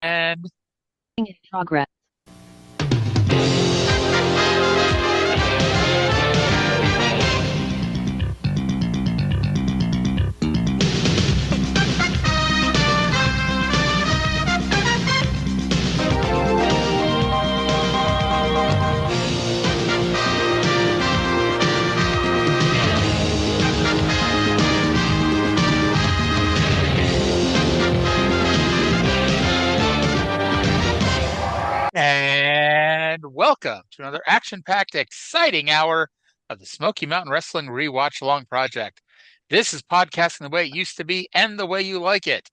And In progress. welcome to another action-packed, exciting hour of the Smoky Mountain Wrestling Rewatch Along Project. This is podcasting the way it used to be and the way you like it.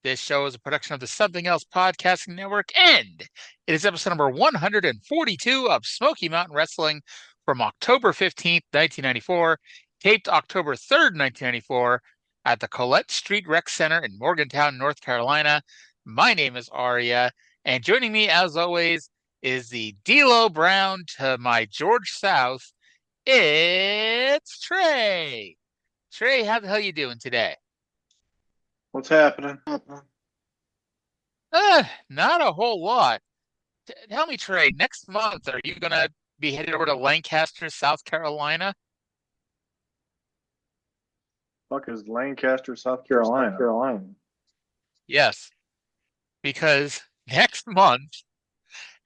This show is a production of the Something Else Podcasting Network, and it is episode number 142 of Smoky Mountain Wrestling from October 15th, 1994, taped October 3rd, 1994, at the Colette Street Rec Center in Morgantown, North Carolina. My name is Arya, and joining me, as always, is the D'Lo Brown to my George South. It's Trae. Trae, how the hell you doing today? What's happening? Not a whole lot. Tell me, Trae, next month, are you going to be headed over to Lancaster, South Carolina? Fuck is Lancaster, South Carolina? Yes, because next month,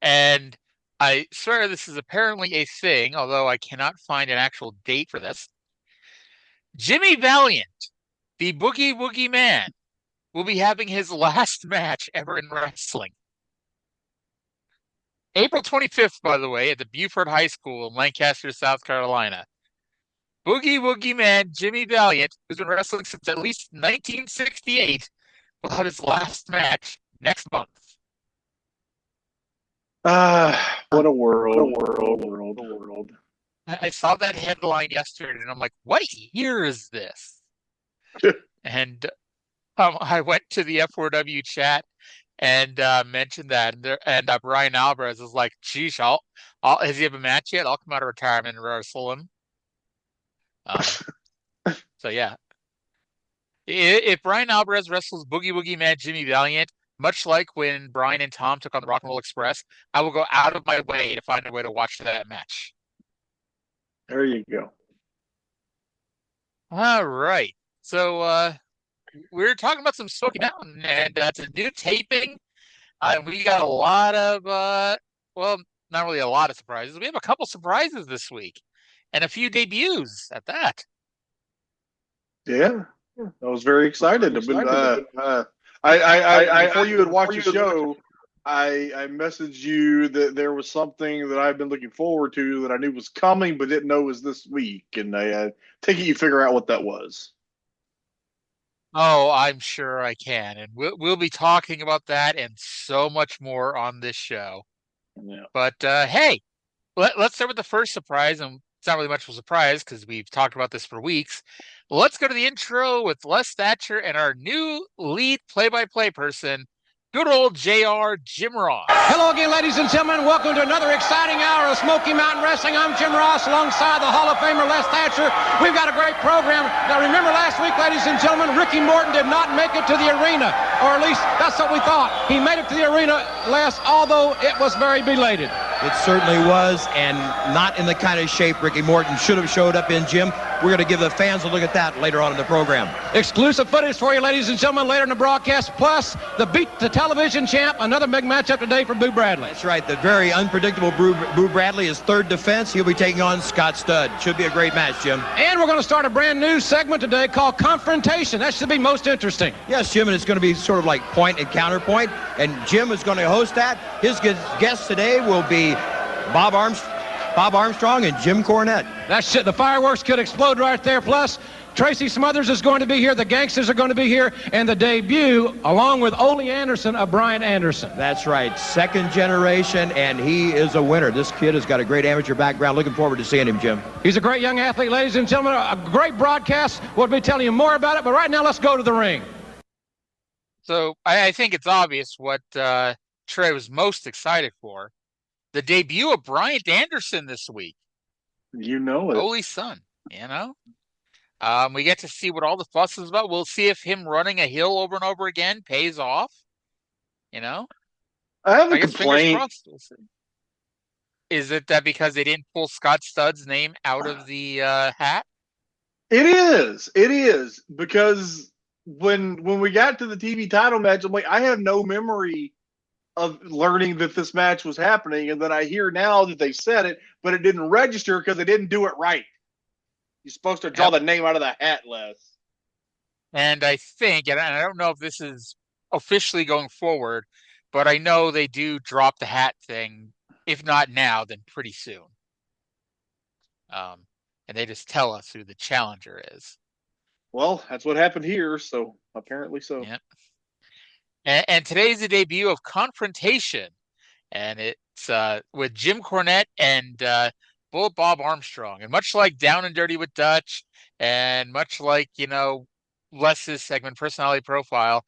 and I swear this is apparently a thing, although I cannot find an actual date for this. Jimmy Valiant, the Boogie Woogie Man, will be having his last match ever in wrestling. April 25th, by the way, at the Buford High School in Lancaster, South Carolina. Boogie Woogie Man Jimmy Valiant, who's been wrestling since at least 1968, will have his last match next month. What a world. I saw that headline yesterday, and I'm like, what year is this? And I went to the F4W chat and mentioned that, and Brian Alvarez is like, geez, has he have a match yet? I'll come out of retirement and wrestle him. So yeah, if Brian Alvarez wrestles Boogie Woogie Man Jimmy Valiant, much like when Brian and Tom took on the Rock and Roll Express, I will go out of my way to find a way to watch that match. There you go. All right. So we're talking about some Smoky Mountain, and it's a new taping. We got a lot of, well, not really a lot of surprises. We have a couple surprises this week, and a few debuts at that. Yeah, I was very excited. Before you had watched the show, I messaged you that there was something that I've been looking forward to that I knew was coming but didn't know was this week, and I take it you figure out what that was. Oh, I'm sure I can, and we'll be talking about that and so much more on this show. Yeah. But hey, let's start with the first surprise, and it's not really much of a surprise because we've talked about this for weeks. Let's go to the intro with Les Thatcher and our new lead play-by-play person, good old JR Jim Ross. Hello again, ladies and gentlemen. Welcome to another exciting hour of Smoky Mountain Wrestling. I'm Jim Ross alongside the Hall of Famer Les Thatcher. We've got a great program. Now, remember last week, ladies and gentlemen, Ricky Morton did not make it to the arena, or at least that's what we thought. He made it to the arena, Les, although it was very belated. It certainly was, and not in the kind of shape Ricky Morton should have showed up in, Jim. We're going to give the fans a look at that later on in the program. Exclusive footage for you, ladies and gentlemen, later in the broadcast. Plus, the Beat the Television champ, another big matchup today for Boo Bradley. That's right. The very unpredictable Boo Bradley is third defense. He'll be taking on Scott Studd. Should be a great match, Jim. And we're going to start a brand new segment today called Confrontation. That should be most interesting. Yes, Jim, and it's going to be sort of like point and counterpoint. And Jim is going to host that. His guests today will be Bob Armstrong and Jim Cornette. That's it. The fireworks could explode right there. Plus, Tracy Smothers is going to be here. The Gangstas are going to be here. And the debut, along with Ole Anderson, of Bryant Anderson. That's right. Second generation, and he is a winner. This kid has got a great amateur background. Looking forward to seeing him, Jim. He's a great young athlete, ladies and gentlemen. A great broadcast. We'll be telling you more about it. But right now, let's go to the ring. So I think it's obvious what Trey was most excited for. The debut of Bryant Anderson this week. You know it. Holy son, you know? We get to see what all the fuss is about. We'll see if him running a hill over and over again pays off, you know? I have a I guess fingers complaint. crossed. We'll see. Is it that because they didn't pull Scott Studd's name out of the hat? It is. It is because when we got to the TV title match, I'm like, I have no memory of learning that this match was happening, and then I hear now that they said it, but it didn't register because they didn't do it right. You're supposed to draw the name out of the hat, Les. And I think, and I don't know if this is officially going forward, but I know they do drop the hat thing. If not now, then pretty soon. And they just tell us who the challenger is. Well, that's what happened here, so apparently so. Yep. And today's the debut of Confrontation, and it's with Jim Cornette and Bullet Bob Armstrong. And much like Down and Dirty with Dutch, and much like, Les's segment, Personality Profile,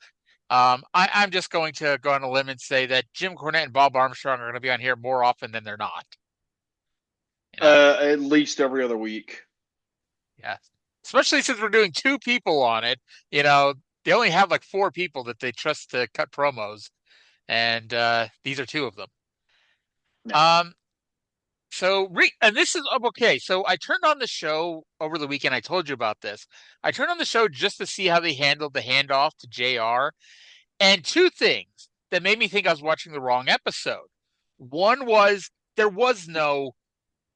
I'm just going to go on a limb and say that Jim Cornette and Bob Armstrong are going to be on here more often than they're not. At least every other week. Yeah. Especially since we're doing 2 people on it. They only have like 4 people that they trust to cut promos. And these are 2 of them. No. And this is okay. So I turned on the show over the weekend. I told you about this. I turned on the show just to see how they handled the handoff to JR. And 2 things that made me think I was watching the wrong episode. One was there was no,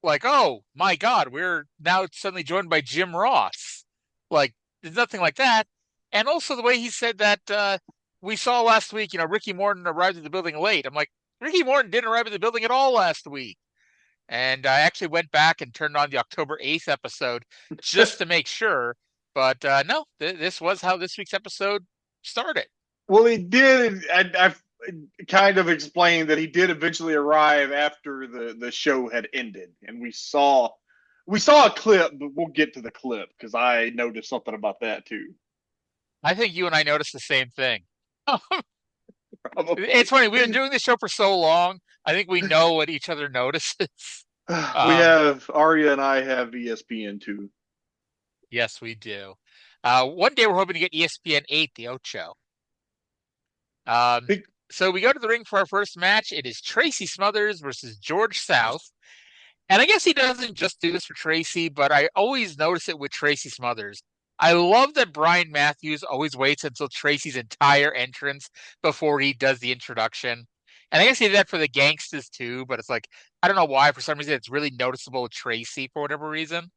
like, oh my God, we're now suddenly joined by Jim Ross. Like, there's nothing like that. And also the way he said that we saw last week, Ricky Morton arrived at the building late. I'm like, Ricky Morton didn't arrive at the building at all last week. And I actually went back and turned on the October 8th episode just to make sure. But no, this was how this week's episode started. Well, he did. I kind of explained that he did eventually arrive after the show had ended, and we saw a clip, but we'll get to the clip because I noticed something about that too. I think you and I noticed the same thing. It's funny. We've been doing this show for so long. I think we know what each other notices. We have Arya and I have ESPN too. Yes, we do. One day we're hoping to get ESPN 8, the Ocho. So we go to the ring for our first match. It is Tracy Smothers versus George South. And I guess he doesn't just do this for Tracy, but I always notice it with Tracy Smothers. I love that Brian Matthews always waits until Tracy's entire entrance before he does the introduction. And I guess he did that for the Gangstas too, but it's like, I don't know why. For some reason, it's really noticeable with Tracy for whatever reason.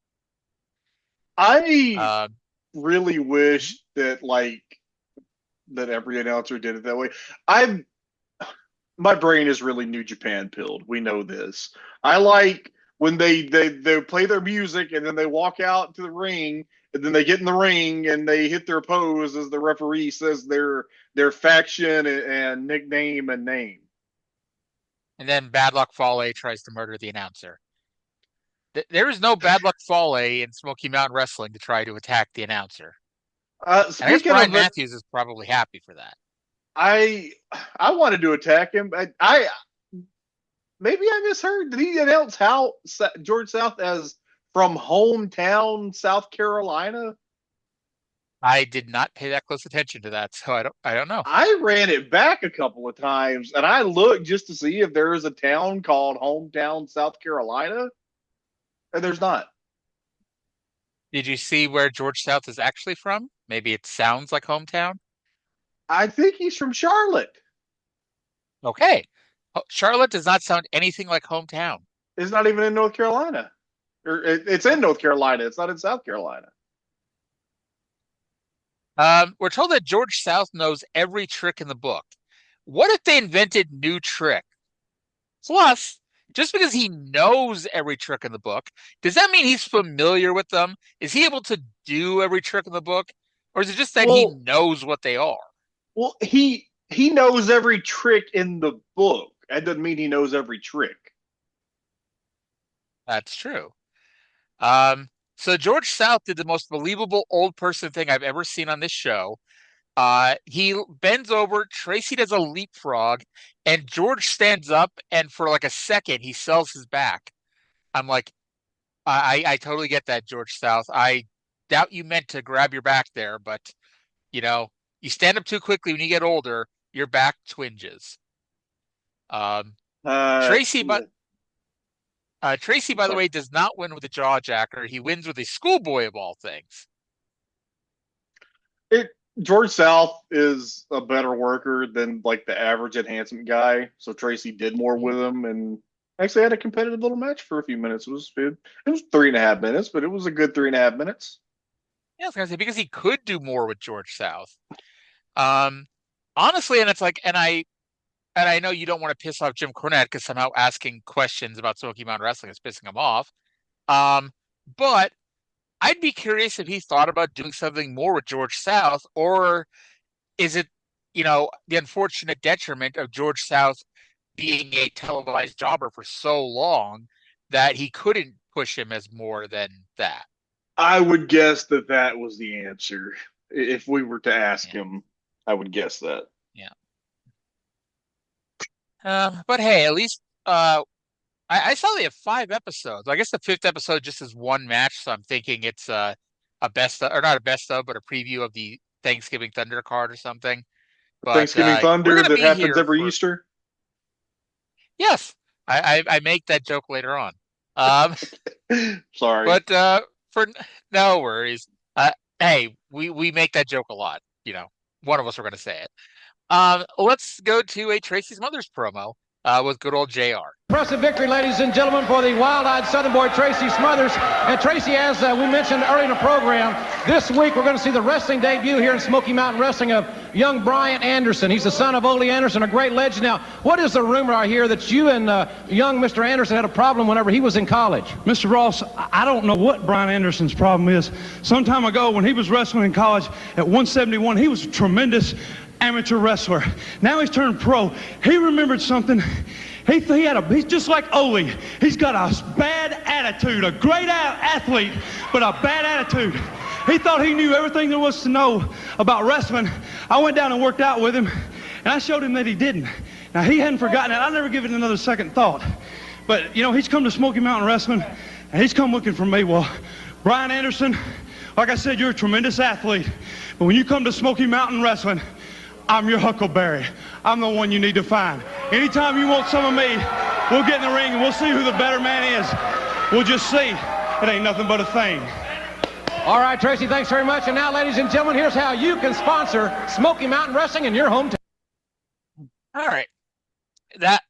I really wish that that every announcer did it that way. My brain is really New Japan pilled. We know this. I like when they play their music and then they walk out to the ring and then they get in the ring and they hit their pose as the referee says their faction and nickname and name. And then Bad Luck Fale tries to murder the announcer. There is no Bad Luck Fale in Smoky Mountain Wrestling to try to attack the announcer. I guess Brian Matthews is probably happy for that. I wanted to attack him. I maybe I misheard. Did he announce George South as from hometown South Carolina? I did not pay that close attention to that, so I don't know. I ran it back a couple of times, and I looked just to see if there is a town called hometown South Carolina, and there's not. Did you see where George South is actually from? Maybe it sounds like hometown? I think he's from Charlotte. Okay. Charlotte does not sound anything like hometown. It's not even in North Carolina. It's in North Carolina. It's not in South Carolina. We're told that George South knows every trick in the book. What if they invented new trick? Plus, just because he knows every trick in the book, does that mean he's familiar with them? Is he able to do every trick in the book? Or is it just that he knows what they are? Well, he knows every trick in the book. That doesn't mean he knows every trick. That's true. So George South did the most believable old person thing I've ever seen on this show. He bends over, Tracy does a leapfrog, and George stands up, and for like a second, he sells his back. I'm like, I totally get that, George South. I doubt you meant to grab your back there, but, you stand up too quickly when you get older, your back twinges. Tracy, but Tracy, by the Sorry. way, does not win with a jaw jacker. He wins with a schoolboy of all things. George South is a better worker than like the average enhancement guy, so Tracy did more with him and actually had a competitive little match for a few minutes. It was 3.5 minutes, but it was a good 3.5 minutes. Yeah, I was gonna say because he could do more with George South. Honestly, and it's like, and I know you don't want to piss off Jim Cornette because somehow asking questions about Smoky Mountain Wrestling is pissing him off. But I'd be curious if he thought about doing something more with George South, or is it, the unfortunate detriment of George South being a televised jobber for so long that he couldn't push him as more than that? I would guess that was the answer. If we were to ask him, I would guess that. Yeah. But hey, at least I saw they have 5 episodes. I guess the 5th episode just is one match, so I'm thinking it's a best of, or not a best of, but a preview of the Thanksgiving Thunder card or something. But Thanksgiving Thunder that happens every Easter. Yes, I make that joke later on. Sorry, but for no worries. Hey, we make that joke a lot. One of us are going to say it. Let's go to a Tracy Smothers promo with good old JR. Impressive victory, ladies and gentlemen, for the wild-eyed Southern boy, Tracy Smothers. And Tracy, as we mentioned earlier in the program, this week we're going to see the wrestling debut here in Smoky Mountain Wrestling of young Bryant Anderson. He's the son of Ole Anderson, a great legend. Now, what is the rumor I hear that you and young Mr. Anderson had a problem whenever he was in college? Mr. Ross, I don't know what Bryant Anderson's problem is. Some time ago, when he was wrestling in college at 171, he was a tremendous amateur wrestler. Now he's turned pro. He remembered something. He's just like Ole. He's got a bad attitude, a great athlete, but a bad attitude. He thought he knew everything there was to know about wrestling. I went down and worked out with him, and I showed him that he didn't. Now, he hadn't forgotten it. I'll never give it another second thought. But, he's come to Smoky Mountain Wrestling, and he's come looking for me. Well, Brian Anderson, like I said, you're a tremendous athlete. But when you come to Smoky Mountain Wrestling, I'm your huckleberry. I'm the one you need to find. Anytime you want some of me, we'll get in the ring and we'll see who the better man is. We'll just see. It ain't nothing but a thing. All right, Tracy, thanks very much. And now, ladies and gentlemen, here's how you can sponsor Smoky Mountain Wrestling in your hometown. All right. That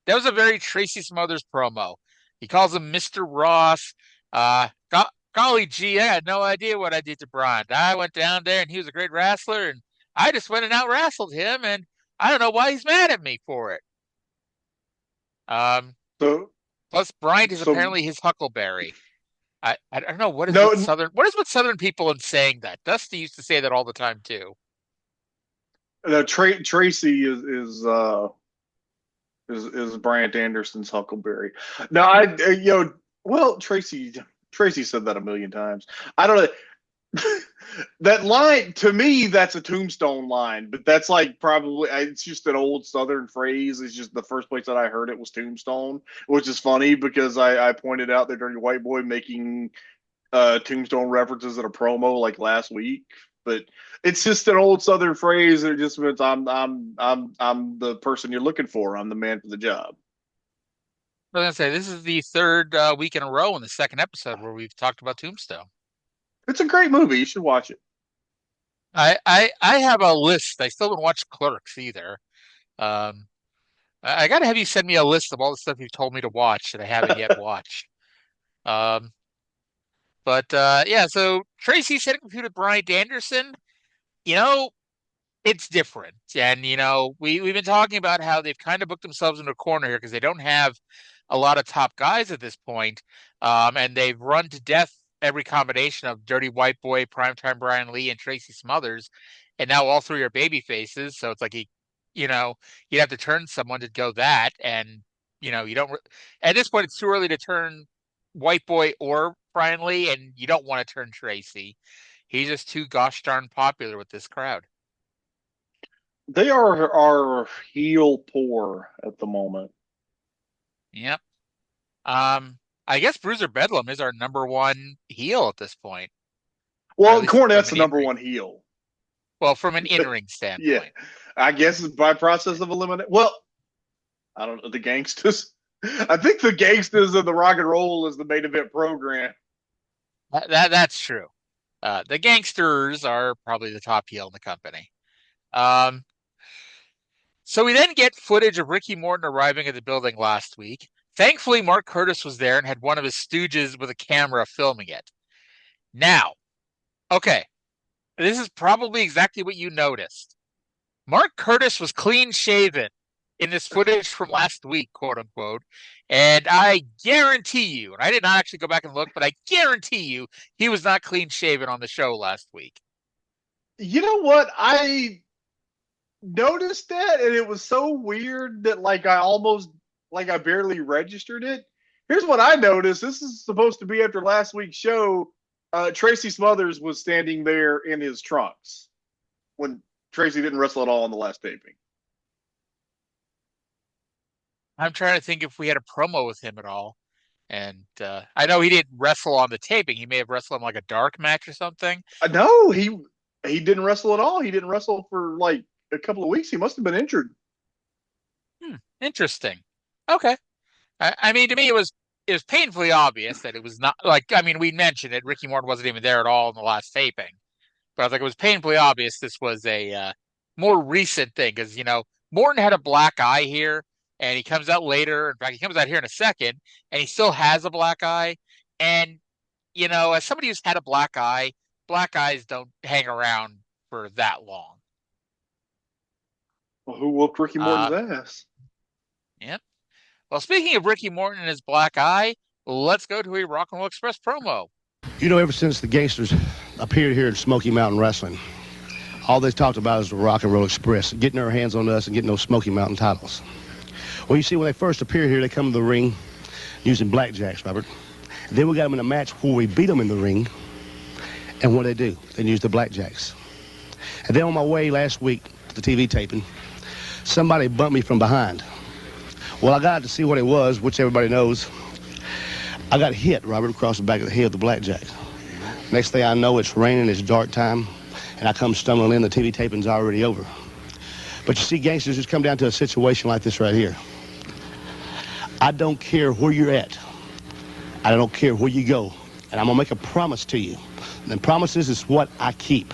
was a very Tracy Smothers promo. He calls him Mr. Ross. Golly gee, I had no idea what I did to Brian. I went down there and he was a great wrestler, and I just went and out-wrestled him, and I don't know why he's mad at me for it. Plus, Bryant is apparently his huckleberry. I don't know what is with Southern people in saying that. Dusty used to say that all the time too. No, Tracy is Bryant Anderson's huckleberry. No, Tracy said that a million times. I don't know. That line, to me, that's a Tombstone line, but that's like probably, it's just an old Southern phrase. It's just the first place that I heard it was Tombstone, which is funny because I pointed out that Dirty White Boy making Tombstone references in a promo like last week, but it's just an old Southern phrase. It just means I'm the person you're looking for. I'm the man for the job. I was gonna say, this is the third week in a row in the second episode where we've talked about Tombstone. It's a great movie. You should watch it. I have a list. I still haven't watched Clerks either. I gotta have you send me a list of all the stuff you've told me to watch that I haven't yet watched. So Tracy said it with Bryant Anderson. It's different. And, we've been talking about how they've kind of booked themselves into a corner here because they don't have a lot of top guys at this point. And they've run to death every combination of Dirty White Boy, Primetime Brian Lee, and Tracy Smothers. And now all three are baby faces. So it's like, you'd have to turn someone to go that. And, you don't, at this point, it's too early to turn White Boy or Brian Lee, and you don't want to turn Tracy. He's just too gosh darn popular with this crowd. They are heel poor at the moment. Yep. I guess Bruiser Bedlam is our number one heel at this point. Well, Cornette's the number one heel. Well, from an in-ring standpoint. Yeah. I guess by process of elimination. Well, I don't know, the Gangstas. I think the Gangstas and the Rock and Roll is the main event program. That's true. The Gangsters are probably the top heel in the company. So we then get footage of Ricky Morton arriving at the building last week. Thankfully, Mark Curtis was there and had one of his stooges with a camera filming it. Now, okay, this is probably exactly what you noticed. Mark Curtis was clean shaven in this footage from last week, quote unquote. And I guarantee you, and I did not actually go back and look, but I guarantee you he was not clean shaven on the show last week. You know what? I noticed that, and it was so weird that I barely registered it. Here's what I noticed. This is supposed to be after last week's show. Tracy Smothers was standing there in his trunks when Tracy didn't wrestle at all on the last taping. I'm trying to think if we had a promo with him at all. And I know he didn't wrestle on the taping. He may have wrestled in like a dark match or something. No, he didn't wrestle at all. He didn't wrestle for like a couple of weeks. He must have been injured. Interesting. Okay. I mean, to me, it was painfully obvious that it was not we mentioned it. Ricky Morton wasn't even there at all in the last taping, but I was like, it was painfully obvious this was a more recent thing because Morton had a black eye here, and he comes out later. In fact, he comes out here in a second, and he still has a black eye. And as somebody who's had a black eyes don't hang around for that long. Well, who whooped Ricky Morton's ass? Yep. Well, speaking of Ricky Morton and his black eye, let's go to a Rock and Roll Express promo. Ever since the Gangstas appeared here in Smoky Mountain Wrestling, all they talked about is the Rock and Roll Express, getting their hands on us and getting those Smoky Mountain titles. Well, you see, when they first appeared here, they come to the ring using blackjacks, Robert. Then we got them in a match where we beat them in the ring, and what do? They use the blackjacks. And then on my way last week to the TV taping, somebody bumped me from behind. Well, I got out to see what it was, which everybody knows. I got hit, Robert, across the back of the head with the blackjack. Next thing I know, it's raining, it's dark time, and I come stumbling in, the TV taping's already over. But you see, Gangstas, just come down to a situation like this right here. I don't care where you're at. I don't care where you go. And I'm going to make a promise to you. And promises is what I keep.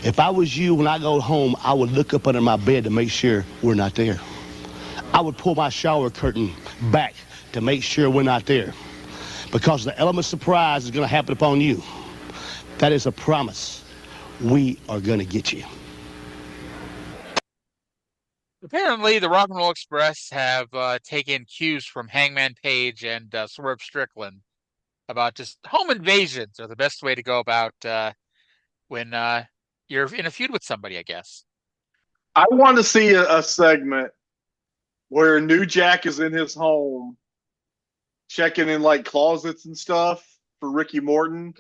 If I was you, when I go home, I would look up under my bed to make sure we're not there. I would pull my shower curtain back to make sure we're not there. Because the element of surprise is going to happen upon you. That is a promise. We are going to get you. Apparently, the Rock and Roll Express have taken cues from Hangman Page and Swerve Strickland about just home invasions are the best way to go about when you're in a feud with somebody, I guess. I want to see a segment where New Jack is in his home checking in like closets and stuff for Ricky Morton,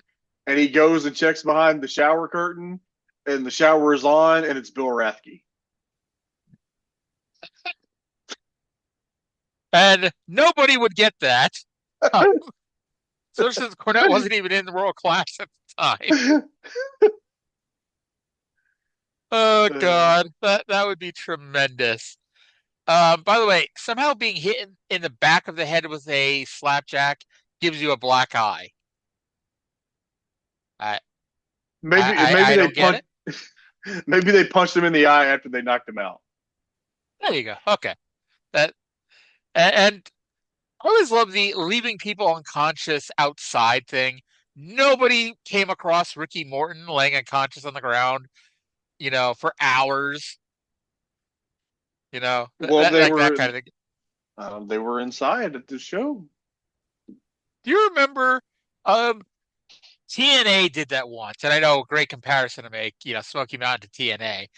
and he goes and checks behind the shower curtain, and the shower is on, and it's Bill Rathke. And nobody would get that. So since Cornette wasn't even in the World Class at the time. Oh, God. That would be tremendous. By the way, somehow being hit in the back of the head with a slapjack gives you a black eye. Maybe they punched him in the eye after they knocked him out. There you go. Okay. And I always love the leaving people unconscious outside thing. Nobody came across Ricky Morton laying unconscious on the ground, for hours. Well, that kind of thing. They were inside at the show. Do you remember TNA did that once? And I know, great comparison to make, Smoky Mountain to TNA.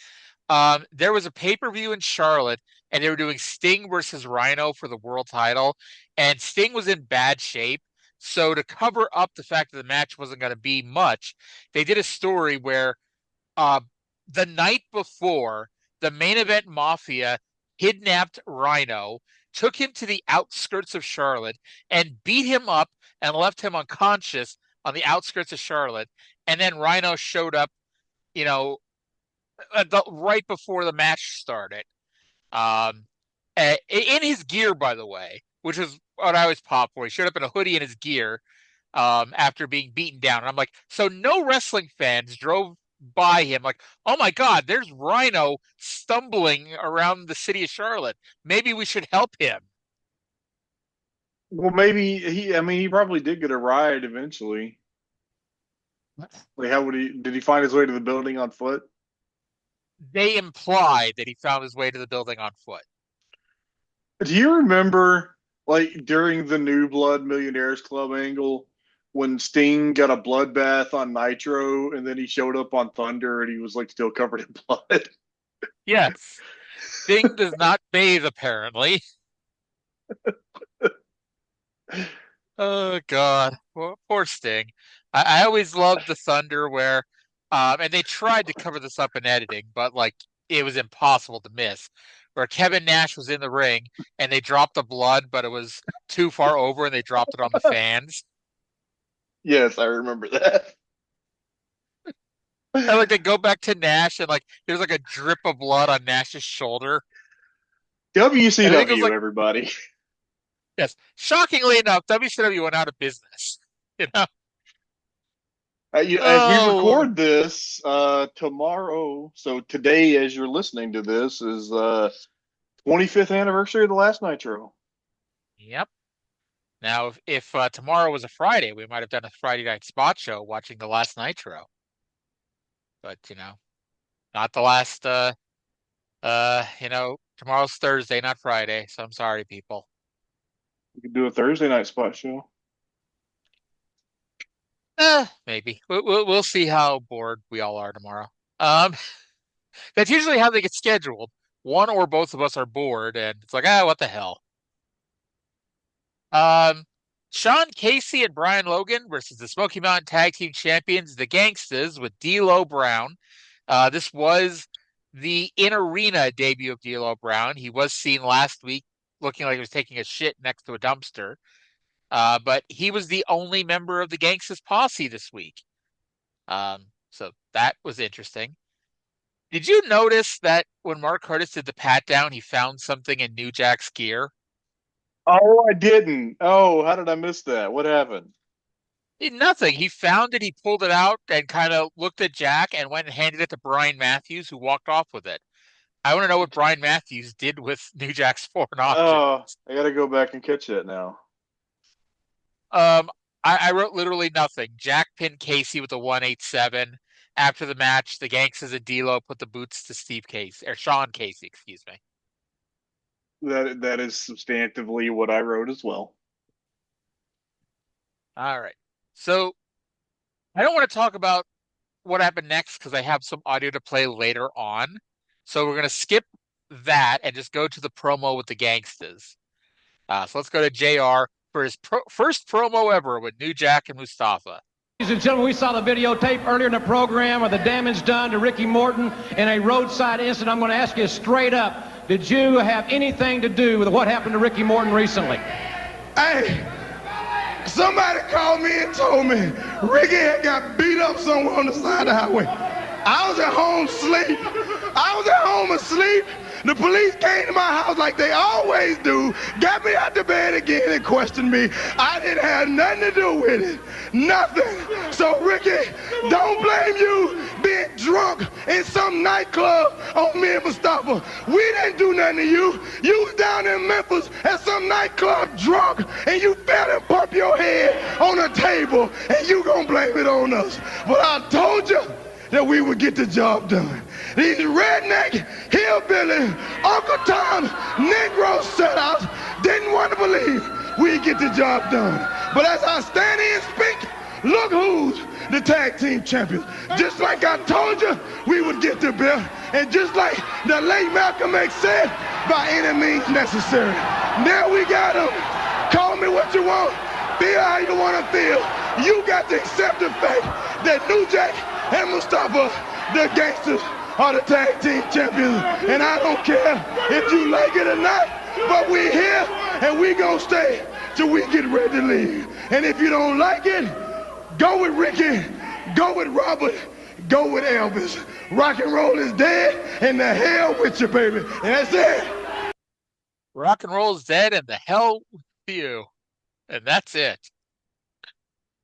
There was a pay-per-view in Charlotte, and they were doing Sting versus Rhino for the world title, and Sting was in bad shape. So to cover up the fact that the match wasn't going to be much, they did a story where the night before, the main event Mafia kidnapped Rhino, took him to the outskirts of Charlotte, and beat him up and left him unconscious on the outskirts of Charlotte. And then Rhino showed up, right before the match started. in his gear, by the way, which is what I always pop for. He showed up in a hoodie in his gear after being beaten down. And I'm like, so no wrestling fans drove by him like, oh my God, there's Rhino stumbling around the city of Charlotte. Maybe we should help him. Well, maybe he probably did get a ride eventually. Like, did he find his way to the building on foot? They imply that he found his way to the building on foot. Do you remember, like, during the New Blood Millionaires Club angle, when Sting got a bloodbath on Nitro, and then he showed up on Thunder, and he was, like, still covered in blood? Yes. Sting does not bathe, apparently. Oh, God. Poor Sting. I always loved the Thunder where, and they tried to cover this up in editing, but, like, it was impossible to miss, where Kevin Nash was in the ring, and they dropped the blood, but it was too far over, and they dropped it on the fans. Yes, I remember that. And like they go back to Nash, and like there's like a drip of blood on Nash's shoulder. WCW, like, everybody. Yes, shockingly enough, WCW went out of business. You know, As we record this tomorrow, so today, as you're listening to this, is 25th anniversary of the last Nitro. Yep. Now, if tomorrow was a Friday, we might have done a Friday night spot show watching the last Nitro. But, not the last, tomorrow's Thursday, not Friday. So I'm sorry, people. We could do a Thursday night spot show. Maybe. We'll see how bored we all are tomorrow. That's usually how they get scheduled. One or both of us are bored, and it's like, what the hell? Sean Casey and Brian Logan versus the Smoky Mountain Tag Team Champions, the Gangstas, with D'Lo Brown. This was the in-arena debut of D'Lo Brown. He was seen last week looking like he was taking a shit next to a dumpster. But he was the only member of the Gangstas posse this week. So that was interesting. Did you notice that when Mark Curtis did the pat down, he found something in New Jack's gear? Oh, I didn't. Oh, how did I miss that? What happened? Nothing. He found it, he pulled it out, and kind of looked at Jack and went and handed it to Brian Matthews, who walked off with it. I want to know what Brian Matthews did with New Jack's foreign objects. Oh, I got to go back and catch that now. I wrote literally nothing. Jack pinned Casey with a 187. After the match, the Gangstas and D'Lo put the boots to Sean Casey, excuse me. That is substantively what I wrote as well. All right. So I don't want to talk about what happened next because I have some audio to play later on. So we're going to skip that and just go to the promo with the Gangstas. So let's go to JR for his first promo ever with New Jack and Mustafa. Ladies and gentlemen, we saw the videotape earlier in the program of the damage done to Ricky Morton in a roadside incident. I'm going to ask you straight up, did you have anything to do with what happened to Ricky Morton recently? Hey, somebody called me and told me Ricky had got beat up somewhere on the side of the highway. I was at home asleep. The police came to my house like they always do, got me out the bed again and questioned me. I didn't have nothing to do with it. Nothing. So, Ricky, don't blame you being drunk in some nightclub on me and Mustafa. We didn't do nothing to you. You was down in Memphis at some nightclub drunk, and you fell and bumped your head on a table, and you gonna blame it on us. But I told you that we would get the job done. These redneck, hillbilly, Uncle Tom, Negro setouts didn't want to believe we'd get the job done. But as I stand here and speak, look who's the tag team champions. Just like I told you, we would get the belt. And just like the late Malcolm X said, by any means necessary. Now we got them. Call me what you want. Feel how you want to feel. You got to accept the fact that New Jack and Mustafa, the Gangstas, are the tag team champions. And I don't care if you like it or not, but we're here and we gonna stay till we get ready to leave. And if you don't like it, go with Ricky, go with Robert, go with Elvis. Rock and roll is dead, and the hell with you, baby. And that's it. rock and roll is dead and the hell with you. And that's it.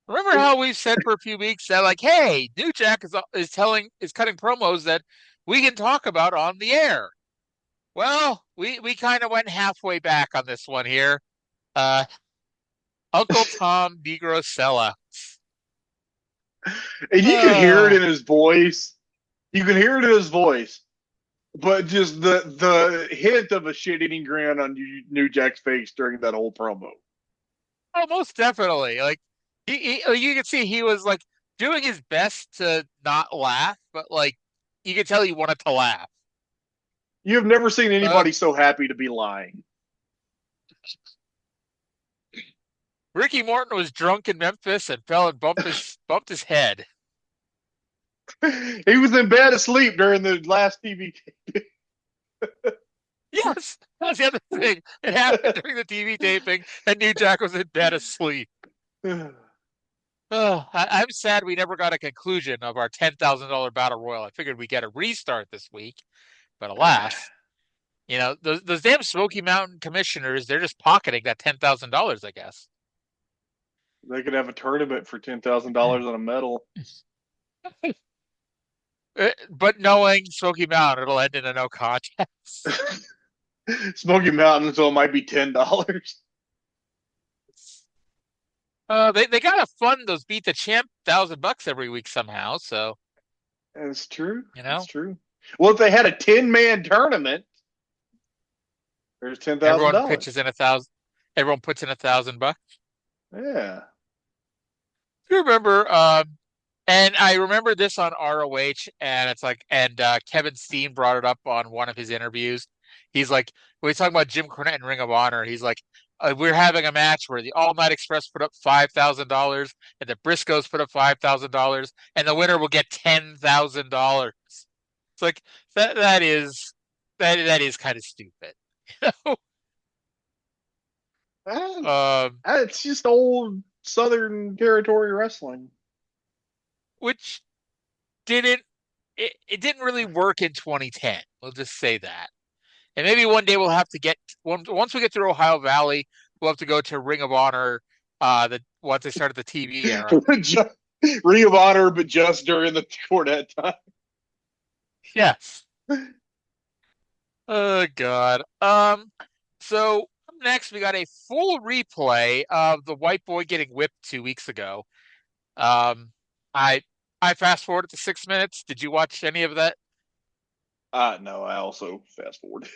Remember how we've said for a few weeks that, like, hey, New Jack is cutting promos that we can talk about on the air. Well, we kind of went halfway back on this one here. Uncle Tom DiGrosella. And you can hear it in his voice. You can hear it in his voice. But just the hint of a shit-eating grin on New Jack's face during that whole promo. Oh, most definitely. Like, you could see he was, like, doing his best to not laugh, but, like, you could tell he wanted to laugh. You have never seen anybody so happy to be lying. Ricky Morton was drunk in Memphis and fell and bumped his head. He was in bed asleep during the last TV. Yes, that's the other thing. It happened during the TV taping, and New Jack was in bed asleep. I'm sad we never got a conclusion of our $10,000 battle royal. I figured we'd get a restart this week, but alas, those damn Smoky Mountain commissioners, they're just pocketing that $10,000, I guess. They could have a tournament for $10,000 on a medal. But knowing Smoky Mountain, it'll end in a no contest. Smoky Mountain, so it might be $10. They gotta fund those beat the champ $1,000 every week somehow. So that's true. That's true. Well, if they had a 10-man tournament, there's $10,000. Everyone pitches in $1,000. Everyone puts in $1,000. Yeah. You remember? And I remember this on ROH, and it's like, and Kevin Steen brought it up on one of his interviews. He's like, when he's talking about Jim Cornette and Ring of Honor, he's like, we're having a match where the All Night Express put up $5,000 and the Briscoes put up $5,000, and the winner will get $10,000. It's like that is kind of stupid. It's just old Southern Territory wrestling. Which didn't really work in 2010. We'll just say that. And maybe one day we'll have to once we get through Ohio Valley, we'll have to go to Ring of Honor once they started the TV era. Ring of Honor, but just during the Cornette time. Yes. Oh God. So next we got a full replay of the white boy getting whipped 2 weeks ago. I fast forwarded to 6 minutes. Did you watch any of that? No, I also fast forwarded.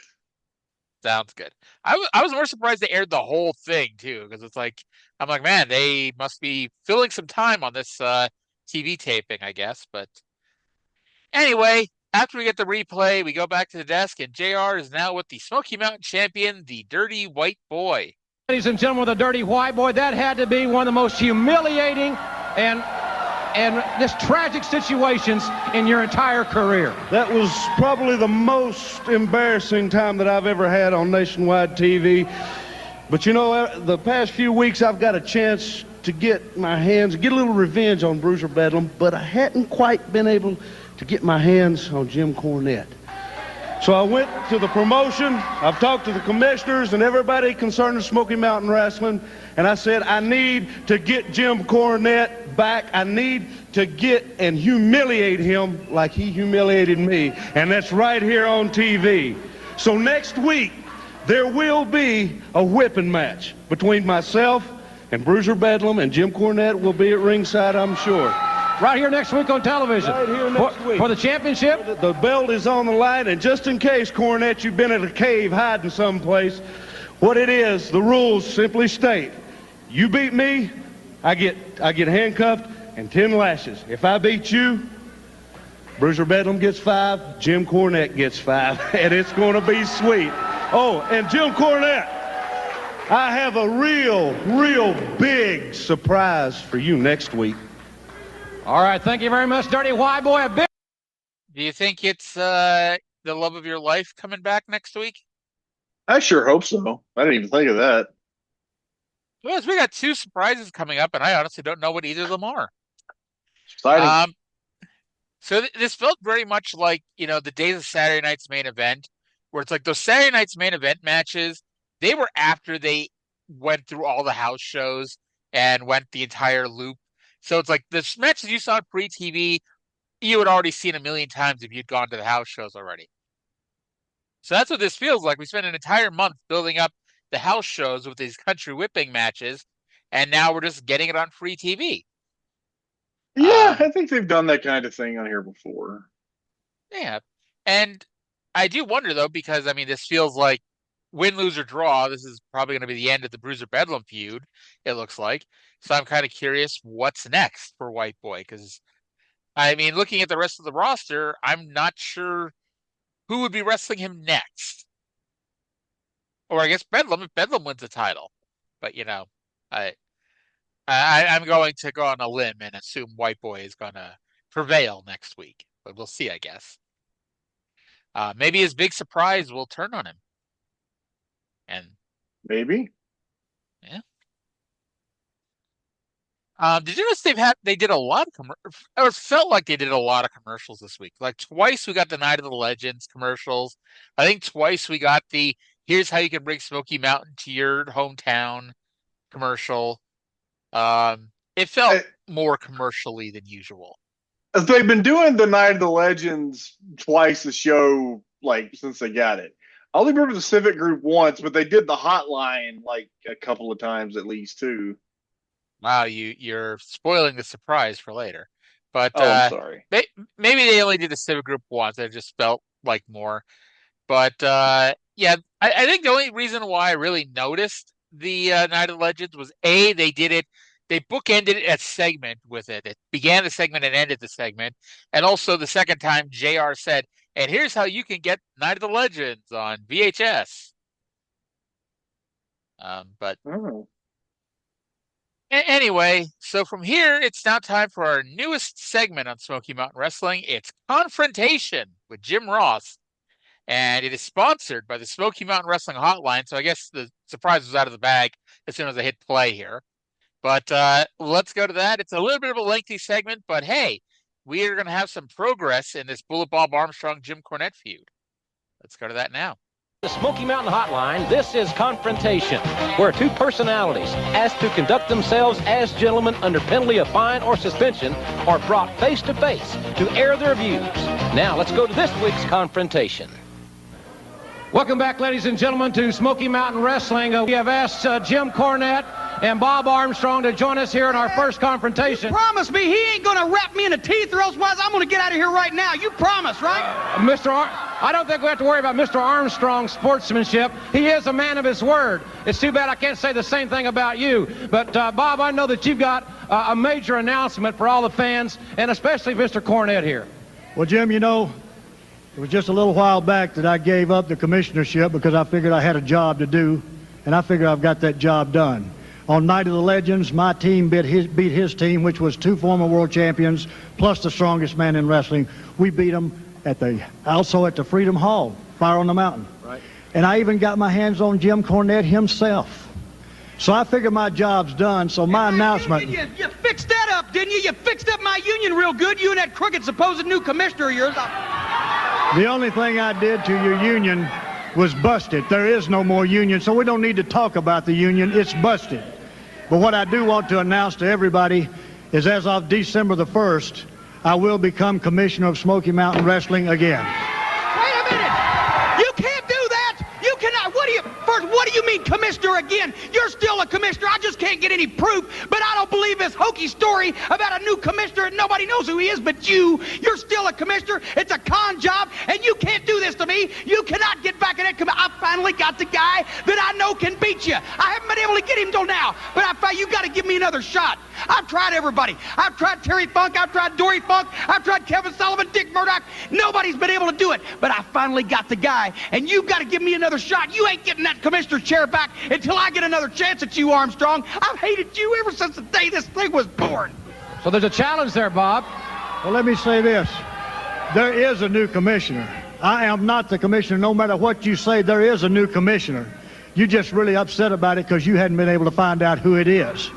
Sounds good. I was more surprised they aired the whole thing too, because it's like, I'm like, man, they must be filling some time on this TV taping, I guess. But anyway, after we get the replay, we go back to the desk, and JR is now with the Smoky Mountain champion, the Dirty White Boy. Ladies and gentlemen, the Dirty White Boy, that had to be one of the most humiliating and just tragic situations in your entire career. That was probably the most embarrassing time that I've ever had on nationwide TV. But the past few weeks I've got a chance to get a little revenge on Bruiser Bedlam, but I hadn't quite been able to get my hands on Jim Cornette. So I went to the promotion, I've talked to the commissioners and everybody concerned with Smoky Mountain Wrestling, and I said, I need to get Jim Cornette back. I need to get and humiliate him like he humiliated me, and that's right here on TV. So next week, there will be a whipping match between myself and Bruiser Bedlam, and Jim Cornette will be at ringside, I'm sure. Right here next week on television. Right here next week. For the championship? The belt is on the line, and just in case, Cornette, you've been in a cave hiding someplace, what it is, the rules simply state, you beat me, I get handcuffed and 10 lashes. If I beat you, Bruiser Bedlam gets 5, Jim Cornette gets 5, and it's going to be sweet. Oh, and Jim Cornette, I have a real big surprise for you next week. All right, thank you very much, Dirty White Boy. Do you think it's the love of your life coming back next week? I sure hope so. I didn't even think of that. Well, we got 2 surprises coming up, and I honestly don't know what either of them are. Exciting. So this felt very much like, the days of Saturday night's main event, where it's like those Saturday night's main event matches, they were after they went through all the house shows and went the entire loop. So it's like the matches you saw pre-TV, you had already seen a million times if you'd gone to the house shows already. So that's what this feels like. We spent an entire month building up the house shows with these country whipping matches, and now we're just getting it on free TV. Yeah, I think they've done that kind of thing on here before. Yeah. And I do wonder, though, because, I mean, this feels like win, lose, or draw. This is probably going to be the end of the Bruiser Bedlam feud, it looks like. So I'm kind of curious what's next for White Boy, because, I mean, looking at the rest of the roster, I'm not sure who would be wrestling him next. Or I guess Bedlam, if Bedlam wins the title. But, you know, I'm going to go on a limb and assume White Boy is going to prevail next week. But we'll see, I guess. Maybe his big surprise will turn on him. And maybe. Yeah. Did you notice they did a lot of or it felt like they did a lot of commercials this week. Like twice we got the Night of the Legends commercials. I think twice we got the here's how you can bring Smoky Mountain to your hometown commercial. It felt more commercially than usual. They've been doing the Night of the Legends twice a show, like since they got it. I only remember the Civic Group once, but they did the Hotline like a couple of times at least too. Wow, you're spoiling the surprise for later. But I'm sorry. Maybe they only did the Civic Group once. It just felt like more. But yeah, I think the only reason why I really noticed the Night of the Legends was they did it. They bookended a segment with it. It began the segment and ended the segment. And also the second time, JR said, and here's how you can get Night of the Legends on VHS. Anyway, so from here, it's now time for our newest segment on Smoky Mountain Wrestling. It's Confrontation with Jim Ross. And it is sponsored by the Smoky Mountain Wrestling Hotline. So I guess the surprise was out of the bag as soon as I hit play here. But let's go to that. It's a little bit of a lengthy segment, but hey, we are going to have some progress in this Bullet Bob Armstrong, Jim Cornette feud. Let's go to that now. The Smoky Mountain Hotline, this is Confrontation, where two personalities asked to conduct themselves as gentlemen under penalty of fine or suspension are brought face to face to air their views. Now let's go to this week's Confrontation. Welcome back, ladies and gentlemen, to Smoky Mountain Wrestling. We have asked Jim Cornette and Bob Armstrong to join us here in our first confrontation. You promise me he ain't going to wrap me in the teeth, or else I'm going to get out of here right now. You promise, right? I don't think we have to worry about Mr. Armstrong's sportsmanship. He is a man of his word. It's too bad I can't say the same thing about you. But, Bob, I know that you've got a major announcement for all the fans, and especially Mr. Cornette here. Well, Jim, you know, it was just a little while back that I gave up the commissionership because I figured I had a job to do, and I figure I've got that job done. On Night of the Legends, my team beat his team, which was two former world champions, plus the strongest man in wrestling. We beat them also at the Freedom Hall, Fire on the Mountain. Right. And I even got my hands on Jim Cornette himself. So I figured my job's done, so my announcement... You fixed that up, didn't you? You fixed up my union real good, you and that crooked supposed new commissioner of yours. The only thing I did to your union was busted. There is no more union, so we don't need to talk about the union. It's busted. But what I do want to announce to everybody is as of December the 1st, I will become commissioner of Smoky Mountain Wrestling again. Wait a minute! You can't do that! You cannot! What do you mean commissioner again? You're still a commissioner. I just can't get any proof, but I don't believe this hokey story about a new commissioner and nobody knows who he is but you. You're still a commissioner. It's a con job, and you can't do this to me. You cannot get back in that I finally got the guy that I know can beat you. I haven't been able to get him till now, but you got to give me another shot. I've tried everybody. I've tried Terry Funk. I've tried Dory Funk. I've tried Kevin Sullivan, Dick Murdoch. Nobody's been able to do it, but I finally got the guy, and you've got to give me another shot. You ain't getting that commissioner chair back until I get another chance at you, Armstrong. I've hated you ever since the day this thing was born. So there's a challenge there, Bob. Well, let me say this. There is a new commissioner. I am not the commissioner. No matter what you say, there is a new commissioner. You're just really upset about it because you hadn't been able to find out who it is.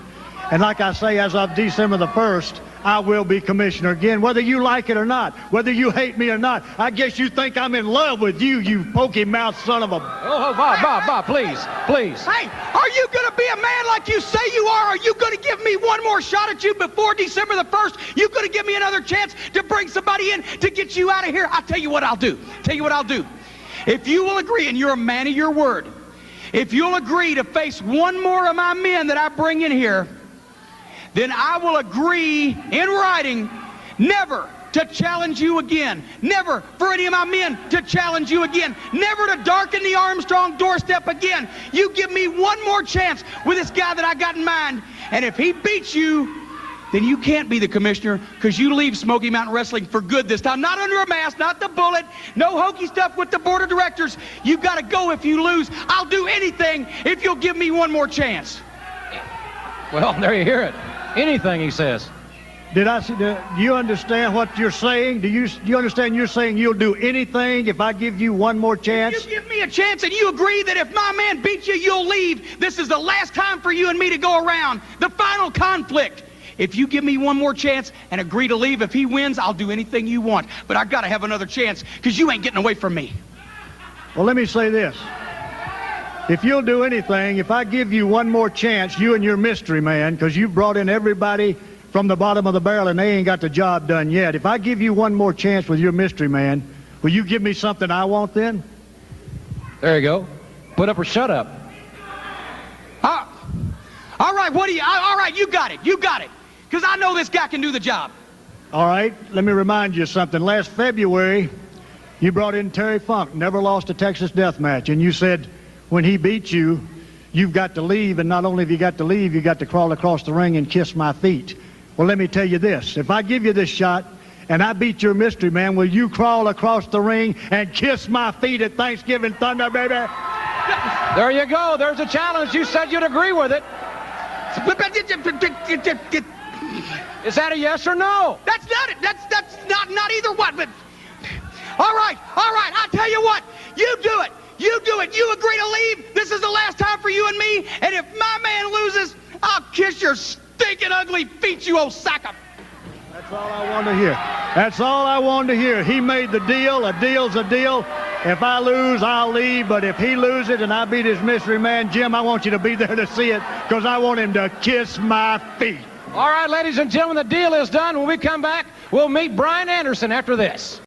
And like I say, as of December the 1st, I will be commissioner again, whether you like it or not, whether you hate me or not. I guess you think I'm in love with you, you pokey-mouthed son of a... Oh, Bob, please. Hey, are you going to be a man like you say you are? Are you going to give me one more shot at you before December the 1st? You going to give me another chance to bring somebody in to get you out of here? I'll tell you what I'll do. If you will agree, and you're a man of your word, if you'll agree to face one more of my men that I bring in here, then I will agree in writing never to challenge you again. Never for any of my men to challenge you again. Never to darken the Armstrong doorstep again. You give me one more chance with this guy that I got in mind, and if he beats you, then you can't be the commissioner, because you leave Smoky Mountain Wrestling for good this time. Not under a mask, not the bullet, no hokey stuff with the board of directors. You've got to go if you lose. I'll do anything if you'll give me one more chance. Well, there you hear it. Anything, he says. Do you understand what you're saying? Do you understand you're saying you'll do anything if I give you one more chance? If you give me a chance and you agree that if my man beats you, you'll leave. This is the last time for you and me to go around. The final conflict. If you give me one more chance and agree to leave, if he wins, I'll do anything you want. But I've got to have another chance, because you ain't getting away from me. Well, let me say this. If you'll do anything, if I give you one more chance, you and your mystery man, because you've brought in everybody from the bottom of the barrel and they ain't got the job done yet. If I give you one more chance with your mystery man, will you give me something I want then? There you go. Put up or shut up. All right, all right, you got it. Because I know this guy can do the job. All right, let me remind you of something. Last February, you brought in Terry Funk, never lost a Texas death match, and you said when he beats you, you've got to leave, and not only have you got to leave, you got to crawl across the ring and kiss my feet. Well, let me tell you this. If I give you this shot and I beat your mystery man, will you crawl across the ring and kiss my feet at Thanksgiving Thunder, baby? There you go. There's a challenge. You said you'd agree with it. Is that a yes or no? That's not it. That's not either one. But all right. I tell you what. You do it. You agree to leave. This is the last time for you and me. And if my man loses, I'll kiss your stinking ugly feet, you old sack of... That's all I wanted to hear. That's all I wanted to hear. He made the deal. A deal's a deal. If I lose, I'll leave. But if he loses and I beat his mystery man, Jim, I want you to be there to see it, because I want him to kiss my feet. All right, ladies and gentlemen, the deal is done. When we come back, we'll meet Brian Anderson after this.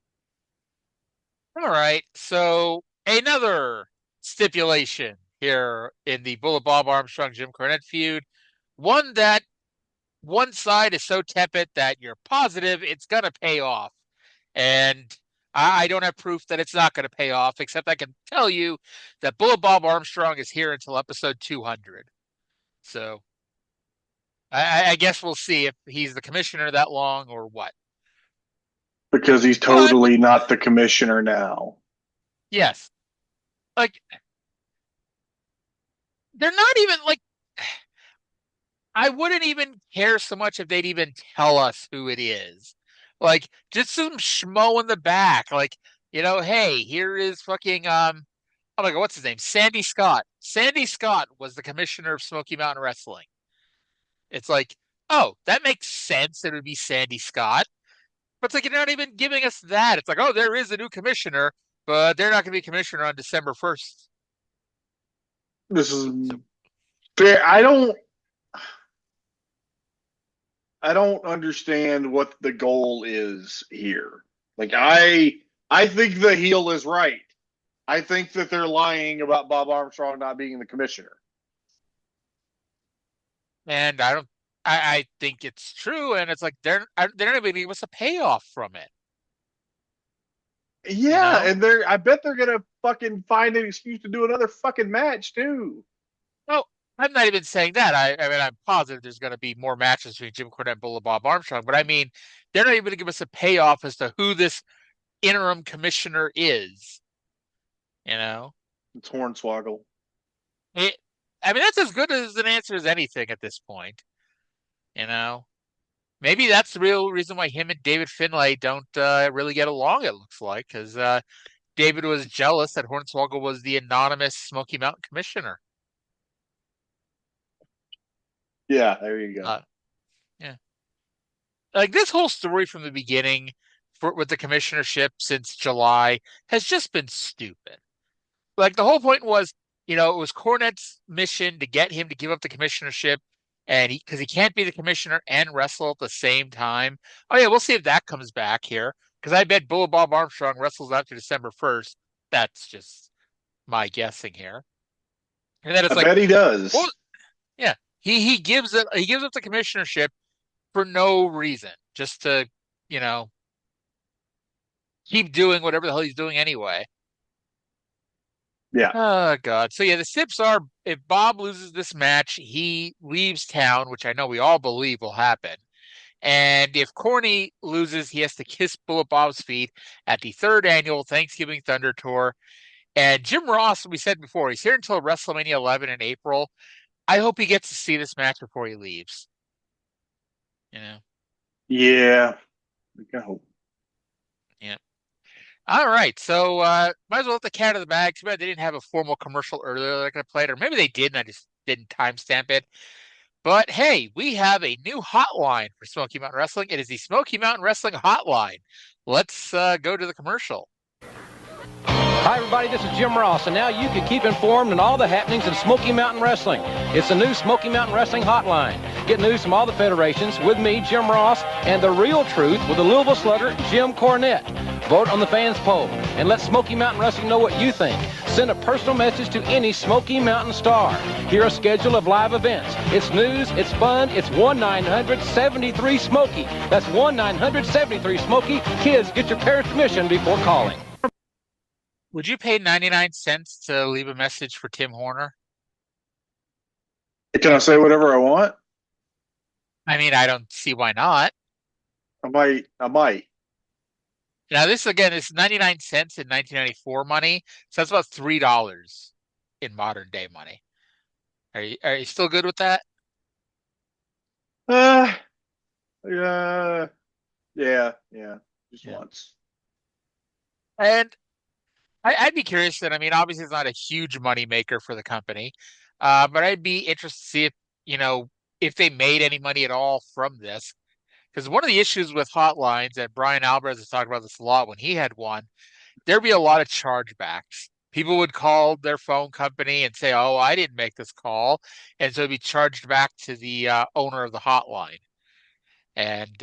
All right, so another stipulation here in the Bullet Bob Armstrong Jim Cornette feud, one that one side is so tepid that you're positive it's going to pay off. And I don't have proof that it's not going to pay off, except I can tell you that Bullet Bob Armstrong is here until episode 200. So I guess we'll see if he's the commissioner that long or what. Because he's totally not the commissioner now. Yes. Like, they're not even, like, I wouldn't even care so much if they'd even tell us who it is. Like, just some schmo in the back. Like, hey, here is fucking, oh my God, what's his name? Sandy Scott. Sandy Scott was the commissioner of Smoky Mountain Wrestling. It's like, oh, that makes sense. It would be Sandy Scott. But it's like, you're not even giving us that. It's like, oh, there is a new commissioner, but they're not going to be commissioner on December 1st. This is fair. I don't understand what the goal is here. Like, I think the heel is right. I think that they're lying about Bob Armstrong not being the commissioner. And I think it's true, and it's like they're not even going to give us a payoff from it. Yeah, and I bet they're going to fucking find an excuse to do another fucking match too. No, I'm not even saying that. I mean, I'm positive there's going to be more matches between Jim Cornette and Bullet Bob Armstrong, but I mean, they're not even going to give us a payoff as to who this interim commissioner is. It's Hornswoggle. I mean, that's as good as an answer as anything at this point. Maybe that's the real reason why him and David Finlay don't really get along, it looks like, because David was jealous that Hornswoggle was the anonymous Smoky Mountain commissioner. Yeah, there you go. Yeah. Like this whole story from the beginning with the commissionership since July has just been stupid. Like the whole point was, it was Cornette's mission to get him to give up the commissionership, and because he can't be the commissioner and wrestle at the same time. Oh yeah, we'll see if that comes back here, because I bet Bob Armstrong wrestles after December 1st. That's just my guessing here. And then it's I bet he does. Well, yeah, he gives up the commissionership for no reason, just to keep doing whatever the hell he's doing anyway. Yeah. Oh, God. So, yeah, the tips are if Bob loses this match, he leaves town, which I know we all believe will happen. And if Corny loses, he has to kiss Bullet Bob's feet at the 3rd annual Thanksgiving Thunder Tour. And Jim Ross, we said before, he's here until WrestleMania 11 in April. I hope he gets to see this match before he leaves. Yeah. I hope. Yeah. All right, so might as well let the cat out of the bag. Too bad they didn't have a formal commercial earlier that I could have played, or maybe they did and I just didn't timestamp it. But hey, we have a new hotline for Smoky Mountain Wrestling. It is the Smoky Mountain Wrestling Hotline. Let's go to the commercial. Hi, everybody. This is Jim Ross, and now you can keep informed on all the happenings in Smoky Mountain Wrestling. It's the new Smoky Mountain Wrestling Hotline. Get news from all the federations with me, Jim Ross, and the real truth with the Louisville Slugger, Jim Cornette. Vote on the fans poll, and let Smoky Mountain Wrestling know what you think. Send a personal message to any Smoky Mountain star. Hear a schedule of live events. It's news, it's fun, it's 1-900-73-SMOKY. That's 1-900-73-SMOKY. Kids, get your parents' permission before calling. Would you pay 99 cents to leave a message for Tim Horner? Can I say whatever I want? I mean, I don't see why not. I might. Now, this is 99 cents in 1994 money, so that's about $3 in modern day money. Are you still good with that? Yeah. Just once. And I'd be curious that, I mean, obviously it's not a huge money maker for the company, but I'd be interested to see if they made any money at all from this. Because one of the issues with hotlines, and Brian Alvarez has talked about this a lot when he had one, there'd be a lot of chargebacks. People would call their phone company and say, oh, I didn't make this call. And so it'd be charged back to the owner of the hotline. And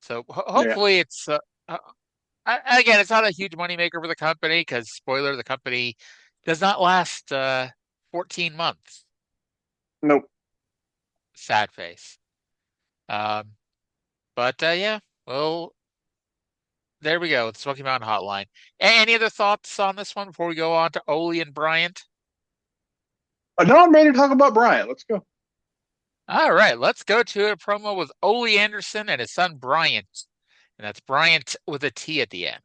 so hopefully it's, again, it's not a huge moneymaker for the company because, spoiler, the company does not last 14 months. Nope. Sad face. Yeah, well, there we go. The Smoky Mountain Hotline. Any other thoughts on this one before we go on to Ole and Bryant? No, I'm ready to talk about Bryant. Let's go. All right, let's go to a promo with Ole Anderson and his son Bryant. And that's Bryant with a T at the end.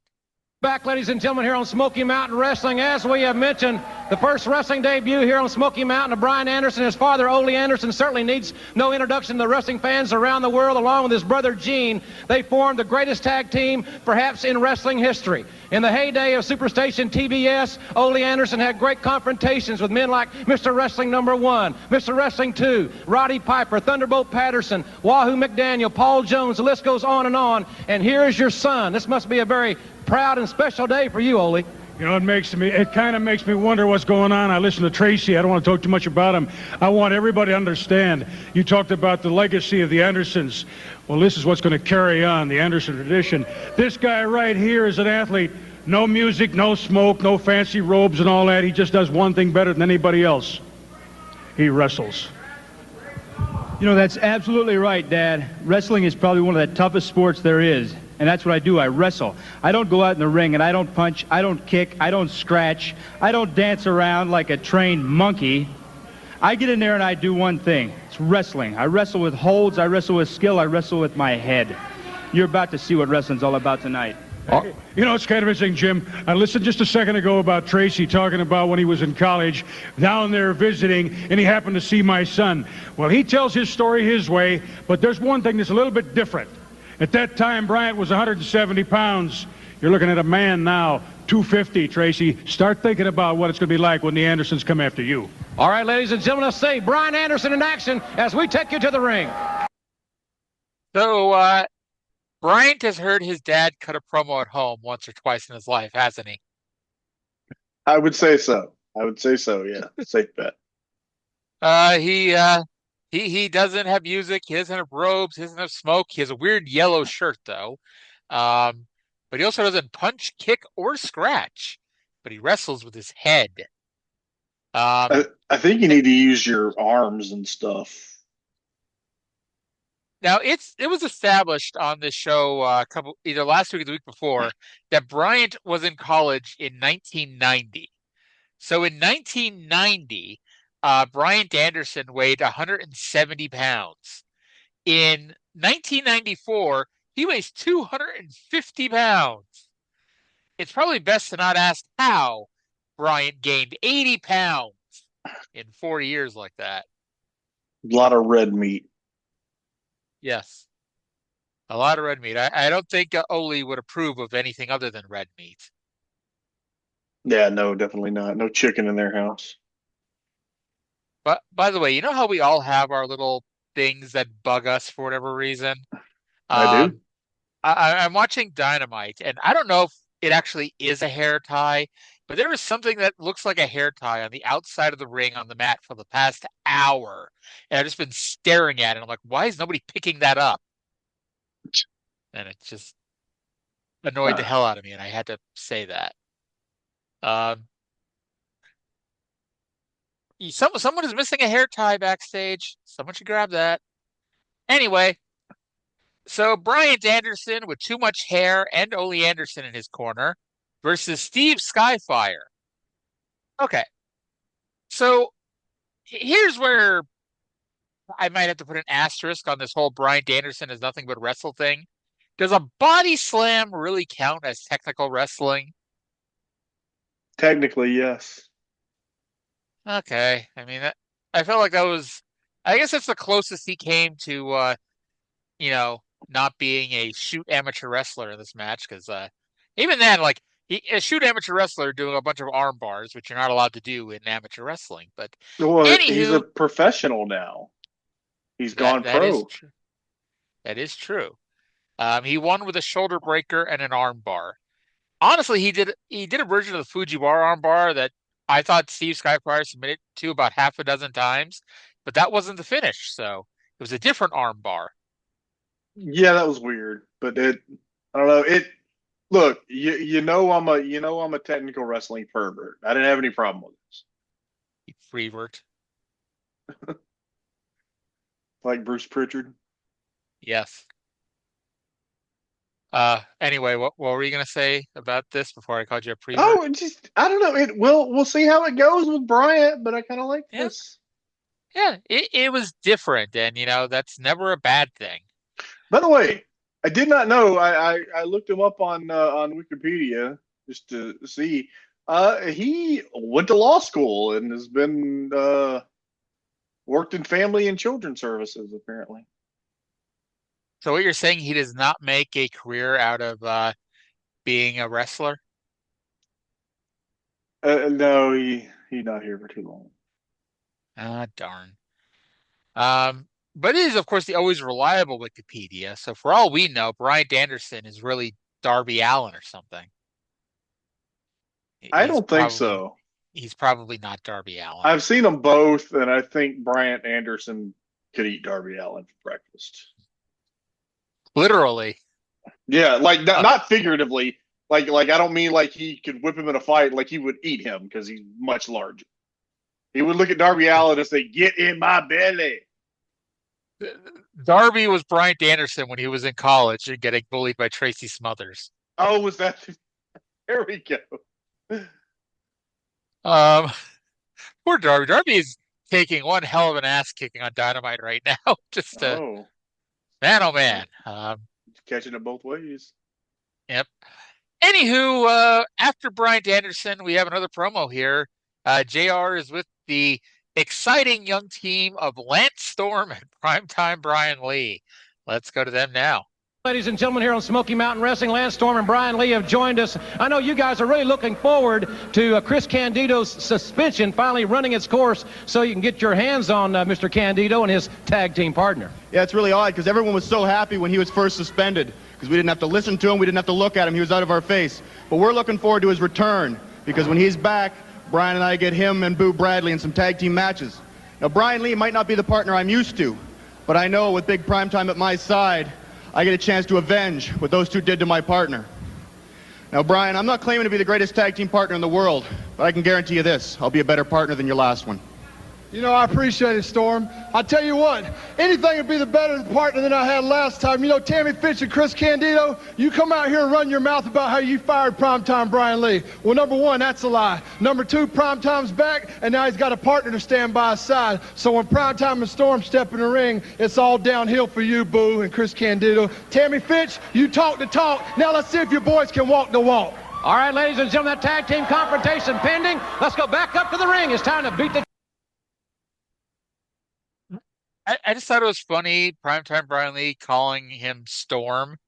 Back, ladies and gentlemen, here on Smoky Mountain Wrestling. As we have mentioned, the first wrestling debut here on Smoky Mountain of Brian Anderson. His father, Ole Anderson, certainly needs no introduction to the wrestling fans around the world. Along with his brother, Gene, they formed the greatest tag team, perhaps, in wrestling history. In the heyday of Superstation TBS, Ole Anderson had great confrontations with men like Mr. Wrestling number 1, Mr. Wrestling 2, Roddy Piper, Thunderbolt Patterson, Wahoo McDaniel, Paul Jones. The list goes on. And here is your son. This must be a very proud and special day for you, Ole. You know, it kind of makes me wonder what's going on. I listen to Tracy. I don't want to talk too much about him. I want everybody to understand. You talked about the legacy of the Andersons. Well, this is what's going to carry on, the Anderson tradition. This guy right here is an athlete. No music, no smoke, no fancy robes and all that. He just does one thing better than anybody else. He wrestles. You know, that's absolutely right, Dad. Wrestling is probably one of the toughest sports there is. And that's what I do. I wrestle. I don't go out in the ring and I don't punch, I don't kick, I don't scratch, I don't dance around like a trained monkey. I get in there and I do one thing. It's wrestling. I wrestle with holds, I wrestle with skill, I wrestle with my head. You're about to see what wrestling's all about tonight. You know, it's kind of interesting, Jim. I listened just a second ago about Tracy talking about when he was in college, down there visiting, and he happened to see my son. Well, he tells his story his way, but there's one thing that's a little bit different. At that time, Bryant was 170 pounds. You're looking at a man now, 250, Tracy. Start thinking about what it's going to be like when the Andersons come after you. All right, ladies and gentlemen, let's see Brian Anderson in action as we take you to the ring. So, Bryant has heard his dad cut a promo at home once or twice in his life, hasn't he? I would say so. Yeah. Safe bet. He doesn't have music. He doesn't have robes. He doesn't have smoke. He has a weird yellow shirt, though. But he also doesn't punch, kick, or scratch. But he wrestles with his head. I think you need to use your arms and stuff. Now it was established on this show either last week or the week before that Bryant was in college in 1990. So in 1990, Bryant Anderson weighed 170 pounds. In 1994, he weighs 250 pounds. It's probably best to not ask how Bryant gained 80 pounds in 4 years like that. A lot of red meat. Yes. A lot of red meat. I don't think Oli would approve of anything other than red meat. Yeah, no, definitely not. No chicken in their house. But by the way, you know how we all have our little things that bug us for whatever reason? I do. I'm watching Dynamite, and I don't know if it actually is a hair tie, but there is something that looks like a hair tie on the outside of the ring on the mat for the past hour. And I've just been staring at it. I'm like, why is nobody picking that up? And it just annoyed the hell out of me, and I had to say that. Someone is missing a hair tie backstage. Someone should grab that. Anyway, so Bryant Anderson with too much hair and Ole Anderson in his corner versus Steve Skyfire. Okay. So here's where I might have to put an asterisk on this whole Bryant Anderson is nothing but wrestle thing. Does a body slam really count as technical wrestling? Technically, yes. Okay. I mean, I felt like that was, I guess that's the closest he came to, not being a shoot amateur wrestler in this match. Because even then, like, a shoot amateur wrestler doing a bunch of arm bars, which you're not allowed to do in amateur wrestling. But he's a professional now. He's gone pro. That is true. He won with a shoulder breaker and an arm bar. Honestly, he did a version of the Fujiwara arm bar that I thought Steve Skyfire submitted to about half a dozen times, but that wasn't the finish. So it was a different arm bar. Yeah, that was weird, but I don't know. Look, I'm a technical wrestling pervert. I didn't have any problem with this. You freevert. Like Bruce Pritchard. Yes. Anyway, what were you gonna say about this before I called you a prevert? Oh, I don't know. We'll see how it goes with Bryant, but I kind of like this. Yeah, it was different, and that's never a bad thing. By the way, I did not know. I looked him up on Wikipedia just to see. He went to law school and has been worked in family and children's services apparently. So what you're saying, he does not make a career out of being a wrestler? No, he's not here for too long. Ah, darn. But it is, of course, the always reliable Wikipedia. So for all we know, Bryant Anderson is really Darby Allin or something. I don't think so. He's probably not Darby Allin. I've seen them both, and I think Bryant Anderson could eat Darby Allin for breakfast. Literally. Yeah, like not figuratively. Like I don't mean like he could whip him in a fight. Like he would eat him because he's much larger. He would look at Darby Allin and say, "Get in my belly." Darby was Bryant Anderson when he was in college and getting bullied by Tracy Smothers. Oh, was that? There we go. Poor Darby. Darby is taking one hell of an ass kicking on Dynamite right now. Man, oh man. Catching it both ways. Yep. Anywho, after Bryant Anderson, we have another promo here. JR is with the exciting young team of Lance Storm and Primetime Brian Lee. Let's go to them now. Ladies and gentlemen, here on Smoky Mountain Wrestling, Lance Storm and Brian Lee have joined us. I know you guys are really looking forward to Chris Candido's suspension finally running its course so you can get your hands on Mr. Candido and his tag team partner. Yeah, it's really odd because everyone was so happy when he was first suspended because we didn't have to listen to him, we didn't have to look at him, he was out of our face. But we're looking forward to his return because when he's back, Brian and I get him and Boo Bradley in some tag team matches. Now, Brian Lee might not be the partner I'm used to, but I know with big primetime at my side, I get a chance to avenge what those two did to my partner. Now, Brian, I'm not claiming to be the greatest tag team partner in the world, but I can guarantee you this, I'll be a better partner than your last one. You know, I appreciate it, Storm. I tell you what, anything would be the better partner than I had last time. You know, Tammy Fitch and Chris Candido, you come out here and run your mouth about how you fired Primetime Brian Lee. Well, number one, that's a lie. Number two, Primetime's back, and now he's got a partner to stand by his side. So when Primetime and Storm step in the ring, it's all downhill for you, Boo, and Chris Candido. Tammy Fitch, you talk the talk. Now let's see if your boys can walk the walk. All right, ladies and gentlemen, that tag team confrontation pending. Let's go back up to the ring. It's time to beat the... I just thought it was funny, Primetime Brian Lee calling him Storm.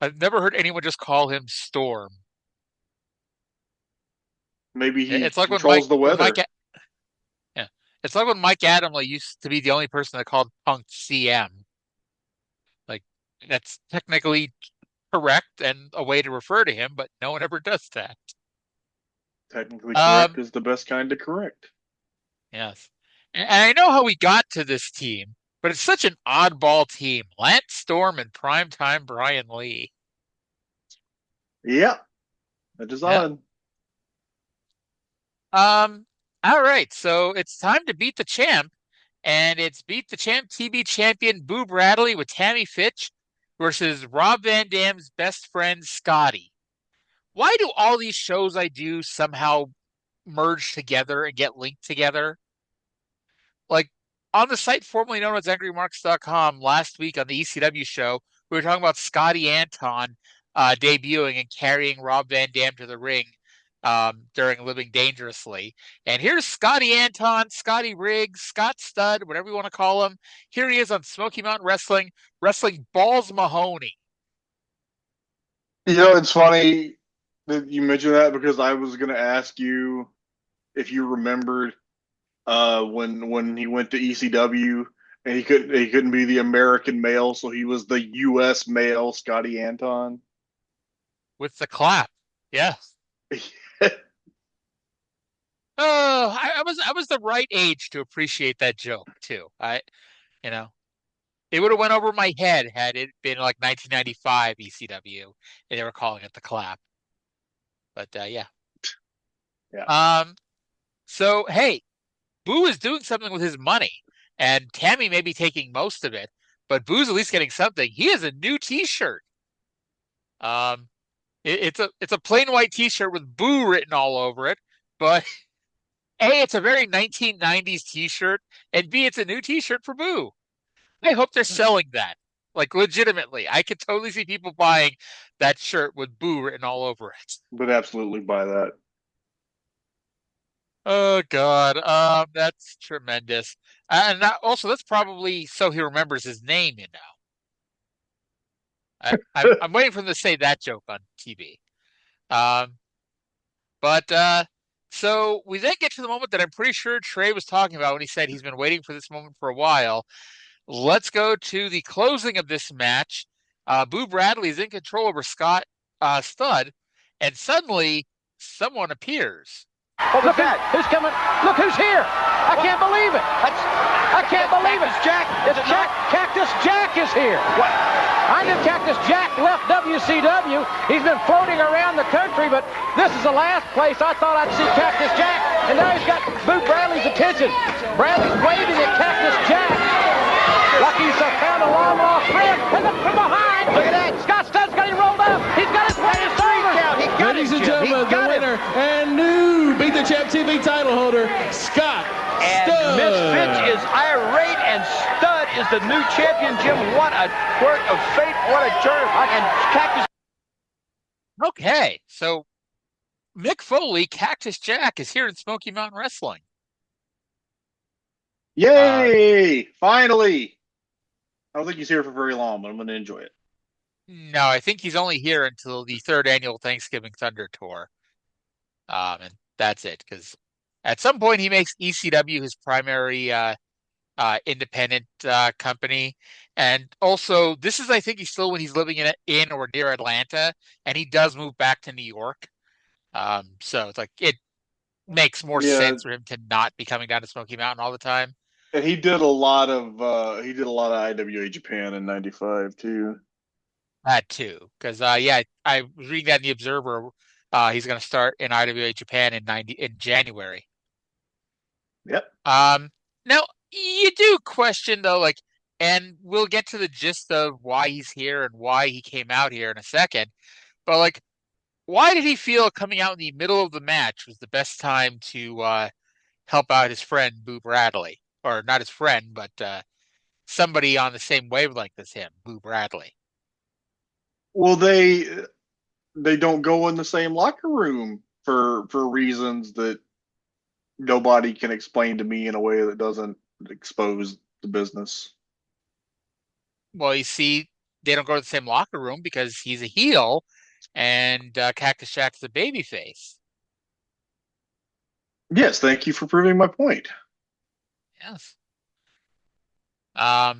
I've never heard anyone just call him Storm. Maybe he it's like controls the weather. Yeah, it's like when Mike Adamle used to be the only person that called Punk CM. Like, that's technically correct and a way to refer to him, but no one ever does that. Technically correct is the best kind of correct. Yes. And I know how we got to this team, but it's such an oddball team. Lance Storm and Primetime Brian Lee. Yeah, that is odd. All right, so it's time to beat the champ, and it's Beat the Champ TV champion Boo Bradley with Tammy Fitch versus Rob Van Dam's best friend Scotty. Why do all these shows I do somehow merge together and get linked together? Like, on the site formerly known as angrymarks.com last week on the ECW show, we were talking about Scotty Anton debuting and carrying Rob Van Dam to the ring during Living Dangerously. And here's Scotty Anton, Scotty Riggs, Scott Studd, whatever you want to call him. Here he is on Smoky Mountain Wrestling, wrestling Balls Mahoney. You know, it's funny that you mentioned that because I was going to ask you if you remembered when he went to ECW and he couldn't be the American male, so he was the U.S. male Scotty Anton with the clap. Yeah. Oh, I was the right age to appreciate that joke too. It would have went over my head had it been like 1995 ECW and they were calling it the clap. But yeah. So hey, Boo is doing something with his money, and Tammy may be taking most of it, but Boo's at least getting something. He has a new T-shirt. It's a plain white T-shirt with Boo written all over it, but A, it's a very 1990s T-shirt, and B, it's a new T-shirt for Boo. I hope they're selling that, like legitimately. I could totally see people buying that shirt with Boo written all over it. Would absolutely buy that. Oh God, that's tremendous. And also, that's probably so he remembers his name. I'm waiting for him to say that joke on TV. So we then get to the moment that I'm pretty sure Trae was talking about when he said he's been waiting for this moment for a while. Let's go to the closing of this match. Boo Bradley is in control over Scott Studd, and suddenly someone appears. Oh, look who's coming! Look who's here! I can't believe it! I can't believe it! Jack, it's Cactus Jack is here. What? I knew Cactus Jack left WCW. He's been floating around the country, but this is the last place I thought I'd see Cactus Jack. And now he's got Boo Bradley's attention. Bradley's waving at Cactus Jack like he's found a long-lost friend. And look from behind! Look at that! Scott Studd's got him rolled up. He's got his way over. Ladies and gentlemen, the winner and new Beat the Champ TV title holder, Scott And Studd. Miss Fitch is irate, and Studd is the new champion. Jim, what a quirk of fate, what a turn. And Cactus. Okay, so Mick Foley, Cactus Jack, is here in Smoky Mountain Wrestling. Yay! Finally! I don't think he's here for very long, but I'm going to enjoy it. No, I think he's only here until the third annual Thanksgiving Thunder Tour. And that's it. Because at some point he makes ECW his primary independent company. And also, this is, I think, he's still when he's living in or near Atlanta, and he does move back to New York. So it's like it makes more sense for him to not be coming down to Smoky Mountain all the time. And he did a lot of IWA Japan in '95 too. That too, because I was reading that in the Observer. He's going to start in IWA Japan in January. Yep. Now you do question though, like, and we'll get to the gist of why he's here and why he came out here in a second. But like, why did he feel coming out in the middle of the match was the best time to help out his friend Boo Bradley, or not his friend, but somebody on the same wavelength as him, Boo Bradley? Well, they don't go in the same locker room for reasons that nobody can explain to me in a way that doesn't expose the business. Well, you see, they don't go to the same locker room because he's a heel and Cactus Jack's a babyface. Yes, thank you for proving my point. Yes. All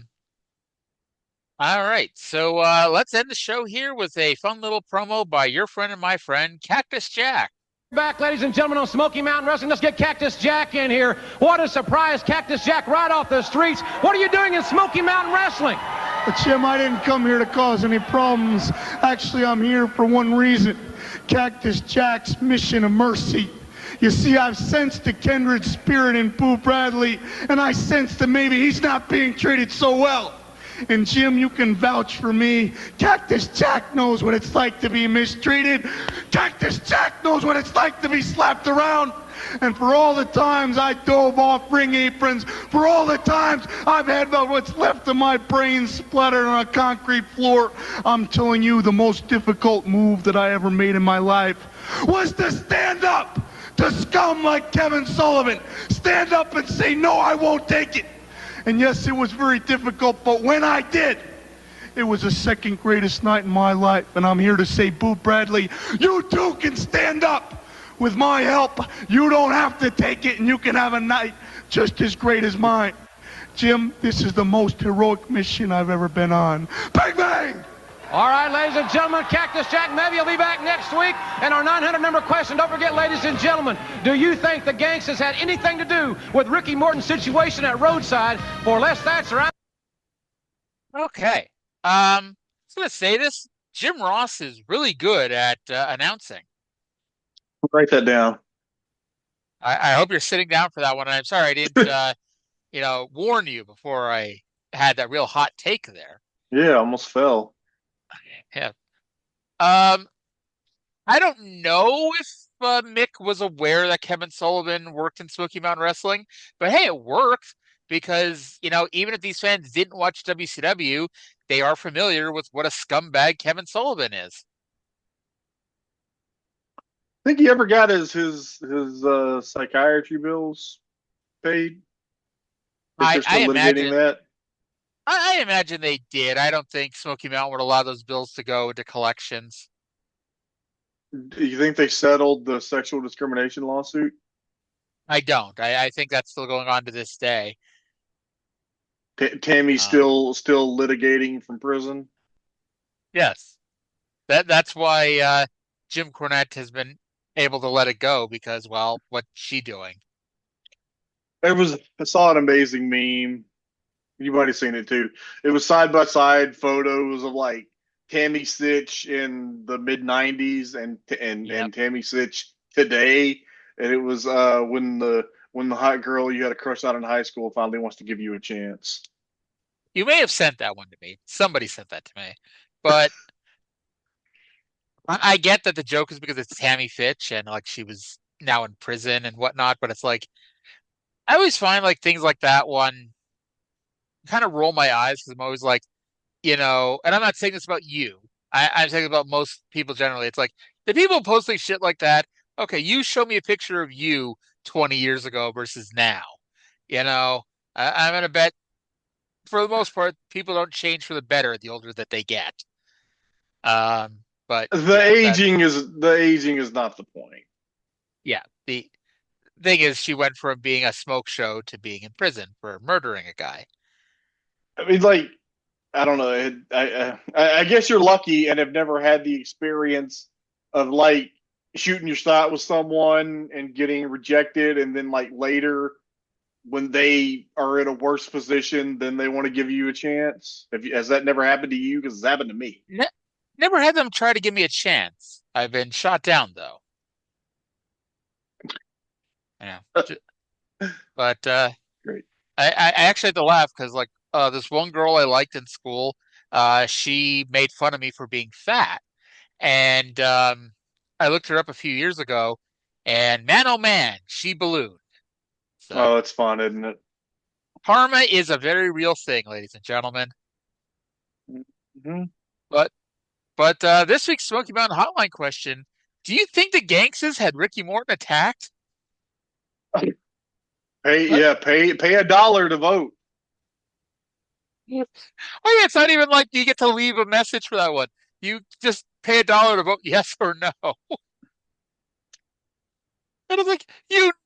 right, so let's end the show here with a fun little promo by your friend and my friend, Cactus Jack. Back, ladies and gentlemen, on Smoky Mountain Wrestling. Let's get Cactus Jack in here. What a surprise, Cactus Jack, right off the streets. What are you doing in Smoky Mountain Wrestling? But Jim, I didn't come here to cause any problems. Actually, I'm here for one reason. Cactus Jack's mission of mercy. You see, I've sensed the kindred spirit in Boo Bradley, and I sense that maybe he's not being treated so well. And Jim, you can vouch for me. Cactus Jack knows what it's like to be mistreated. Cactus Jack knows what it's like to be slapped around. And for all the times I dove off ring aprons, for all the times I've had what's left of my brain splattered on a concrete floor, I'm telling you the most difficult move that I ever made in my life was to stand up to scum like Kevin Sullivan. Stand up and say, no, I won't take it. And yes, it was very difficult, but when I did, it was the second greatest night in my life. And I'm here to say, Boo Bradley, you too can stand up. With my help, you don't have to take it, and you can have a night just as great as mine. Jim, this is the most heroic mission I've ever been on. Bang, bang! All right, ladies and gentlemen, Cactus Jack, maybe he'll be back next week. And our 900 number question, don't forget, ladies and gentlemen, do you think the Gangstas had anything to do with Ricky Morton's situation at Roadside? For Les Thatcher, Okay. I was going to say this. Jim Ross is really good at announcing. Write that down. I hope you're sitting down for that one. I'm sorry I didn't, warn you before I had that real hot take there. Yeah, almost fell. Yeah. I don't know if Mick was aware that Kevin Sullivan worked in Smoky Mountain Wrestling, but hey, it worked because, even if these fans didn't watch WCW, they are familiar with what a scumbag Kevin Sullivan is. Think he ever got his psychiatry bills paid? I imagine that. I imagine they did. I don't think Smoky Mountain would allow those bills to go into collections. Do you think they settled the sexual discrimination lawsuit? I don't. I think that's still going on to this day. Tammy's still litigating from prison? Yes. That's why Jim Cornette has been able to let it go because, well, what's she doing? I saw an amazing meme. You might have seen it too. It was side by side photos of like Tammy Sitch in the mid '90s and Tammy Sitch today, and it was when the hot girl you had a crush on in high school finally wants to give you a chance. You may have sent that one to me. Somebody sent that to me, but I get that the joke is because it's Tammy Fitch and like she was now in prison and whatnot. But it's like I always find like things like that one kind of roll my eyes because I'm always like, and I'm not saying this about you. I'm saying about most people generally. It's like the people posting shit like that. Okay, you show me a picture of you 20 years ago versus now. I'm gonna bet for the most part, people don't change for the better the older that they get. But the aging is not the point. Yeah, the thing is, she went from being a smoke show to being in prison for murdering a guy. I mean, like, I don't know. I guess you're lucky and have never had the experience of like shooting your shot with someone and getting rejected, and then like later when they are in a worse position, then they want to give you a chance. Has that never happened to you? Because it's happened to me. Never had them try to give me a chance. I've been shot down though. Yeah, but great. I actually had to laugh because like this one girl I liked in school, she made fun of me for being fat, and I looked her up a few years ago, and man, oh man, she ballooned. So, oh, it's fun, isn't it? Karma is a very real thing, ladies and gentlemen. Mm-hmm. But this week's Smoky Mountain Hotline question: do you think the Gangstas had Ricky Morton attacked? Pay $1 to vote. Oh yeah, it's not even like you get to leave a message for that one. You just pay $1 to vote yes or no. And I'm like,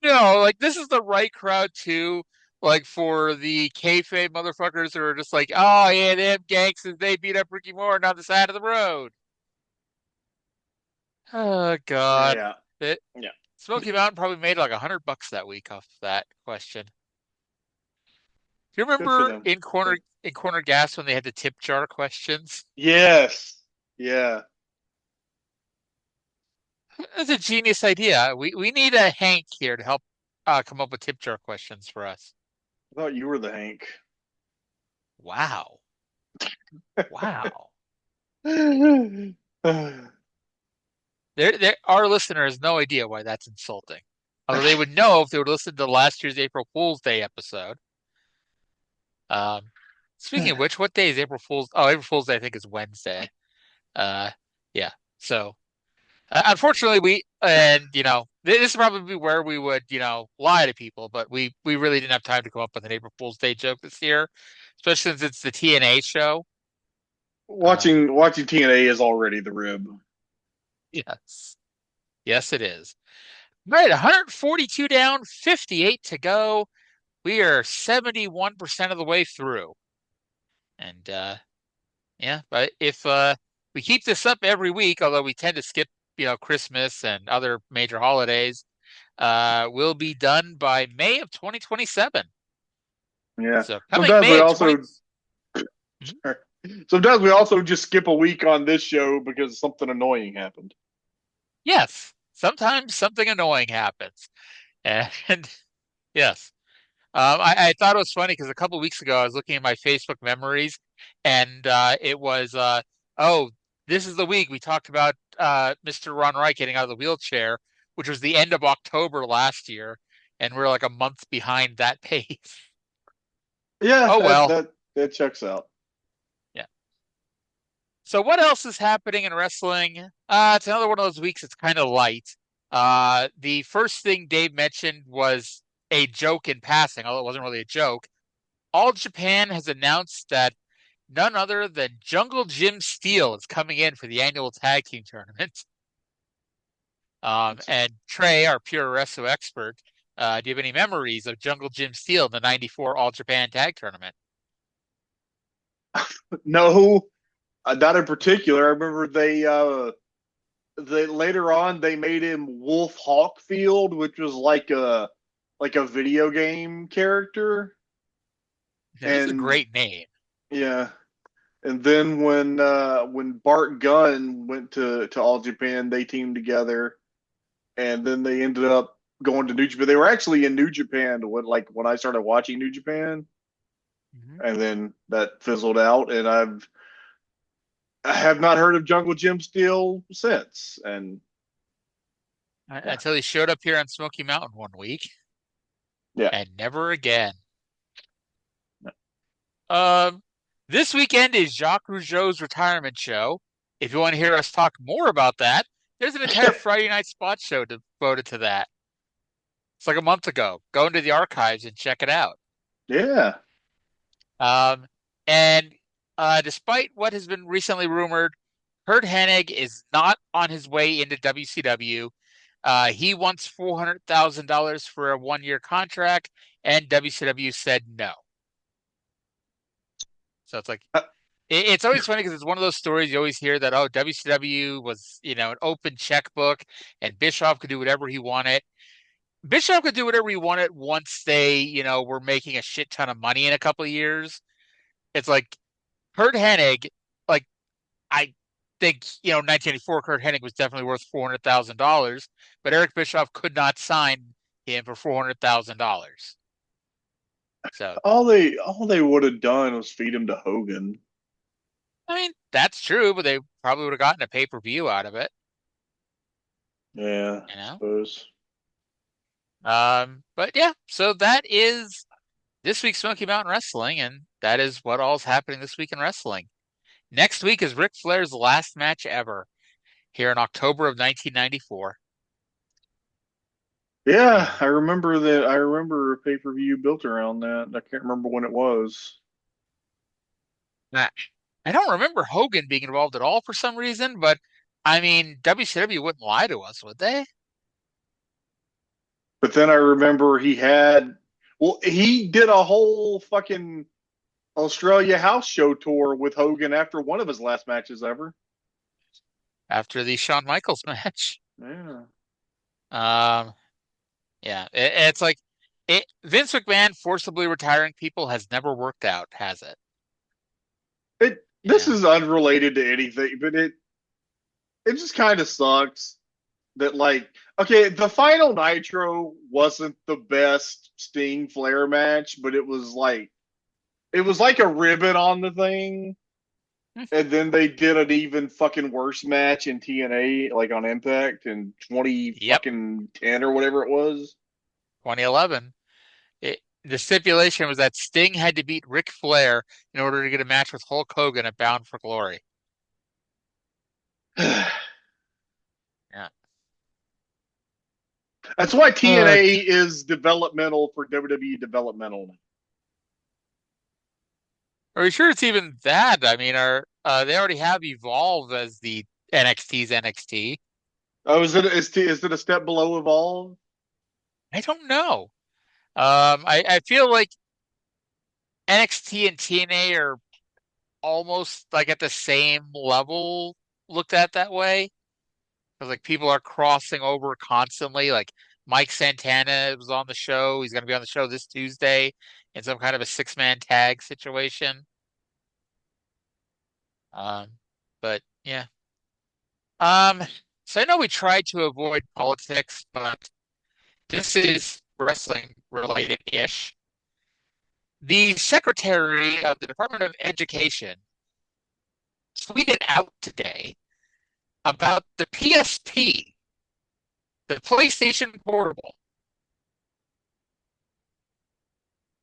like this is the right crowd too. Like for the kayfabe motherfuckers who are just like, oh yeah, them Gangstas, they beat up Ricky Morton on the side of the road. Oh God. Yeah. Smoky Mountain probably made like $100 that week off that question. Do you remember in corner gas when they had the tip jar questions? Yes. Yeah. That's a genius idea. We need a Hank here to help come up with tip jar questions for us. I thought you were the Hank. Wow. Wow. Our listener has no idea why that's insulting. Although they would know if they would listen to last year's April Fool's Day episode. Speaking of which, what day is April Fool's? Oh, April Fool's Day I think is Wednesday. Yeah. So, unfortunately, this is probably where we would, lie to people, but we really didn't have time to come up with an April Fool's Day joke this year, especially since it's the TNA show. Watching TNA is already the rib. Yes, it is. All right, 142 down, 58 to go. We are 71% of the way through. And but if we keep this up every week, although we tend to skip, Christmas and other major holidays, we'll be done by May of 2027. Yeah. So sometimes we also just skip a week on this show because something annoying happened. Yes. Sometimes something annoying happens. And yes. I thought it was funny because a couple of weeks ago I was looking at my Facebook memories, and it was, this is the week we talked about Mr. Ron Wright getting out of the wheelchair, which was the end of October last year, and we're like a month behind that pace. Yeah. Oh well, that checks out. Yeah. So what else is happening in wrestling? It's another one of those weeks. It's kind of light. The first thing Dave mentioned was a joke in passing, although it wasn't really a joke. All Japan has announced that none other than Jungle Jim Steele is coming in for the annual tag team tournament. And Trae, our pure wrestling expert, do you have any memories of Jungle Jim Steele in the '94 All Japan Tag Tournament? No, not in particular. I remember they later on they made him Wolf Hawkfield, which was like a video game character. That's a great name. Yeah. And then when Bart Gunn went to All Japan, they teamed together, and then they ended up going to New Japan. They were actually in New Japan when I started watching New Japan, and then that fizzled out, and I have not heard of Jungle Jim Steele since. And until he showed up here on Smoky Mountain one week. Yeah. And never again. This weekend is Jacques Rougeau's retirement show. If you want to hear us talk more about that, there's an entire Friday night spot show devoted to that. It's like a month ago. Go into the archives and check it out. Yeah. And despite what has been recently rumored, Curt Hennig is not on his way into WCW. He wants $400,000 for a 1-year contract, and WCW said no. So it's like, it's always funny because it's one of those stories you always hear that, oh, WCW was, an open checkbook and Bischoff could do whatever he wanted. Bischoff could do whatever he wanted once they, were making a shit ton of money in a couple of years. It's like Curt Hennig, like, I think, 1994, Curt Hennig was definitely worth $400,000, but Eric Bischoff could not sign him for $400,000. So all they would have done was feed him to Hogan. I mean, that's true, but they probably would have gotten a pay-per-view out of it. Yeah, I suppose. But yeah, so that is this week's Smoky Mountain Wrestling, and that is what all's happening this week in wrestling. Next week is Ric Flair's last match ever here in October of 1994. Yeah, I remember that. I remember a pay-per-view built around that. I can't remember when it was. I don't remember Hogan being involved at all for some reason, but I mean, WCW wouldn't lie to us, would they? But then I remember he did a whole fucking Australia house show tour with Hogan after one of his last matches ever. After the Shawn Michaels match. Yeah. Yeah, it's like Vince McMahon forcibly retiring people has never worked out, has it? This is unrelated to anything, but it just kind of sucks that, like, okay, the final Nitro wasn't the best Sting Flair match, but it was like a ribbon on the thing. And then they did an even fucking worse match in TNA, like on Impact in 2010 or whatever it was. 2011. The stipulation was that Sting had to beat Ric Flair in order to get a match with Hulk Hogan at Bound for Glory. Yeah. That's why TNA is developmental for WWE developmental. Are you sure it's even that? I mean, they already have Evolve as the NXT's NXT? Oh, is it a step below Evolve? I don't know. I feel like NXT and TNA are almost like at the same level looked at that way. Because like people are crossing over constantly. Like Mike Santana was on the show. He's going to be on the show this Tuesday in some kind of a 6-man tag situation. But yeah. So I know we tried to avoid politics, but this is wrestling related-ish. The Secretary of the Department of Education tweeted out today about the PSP, the PlayStation Portable.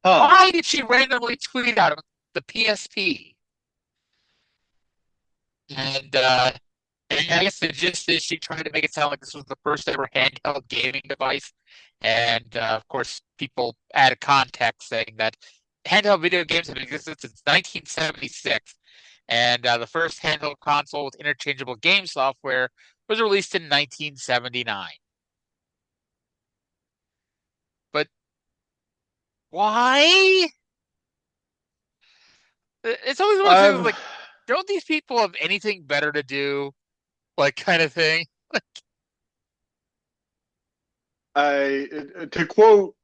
Why did she randomly tweet out the PSP? And I guess the gist is she tried to make it sound like this was the first ever handheld gaming device. And of course, people added context saying that handheld video games have existed since 1976. And the first handheld console with interchangeable game software was released in 1979. But why? It's always one of those things like, don't these people have anything better to do? Like, kind of thing. To quote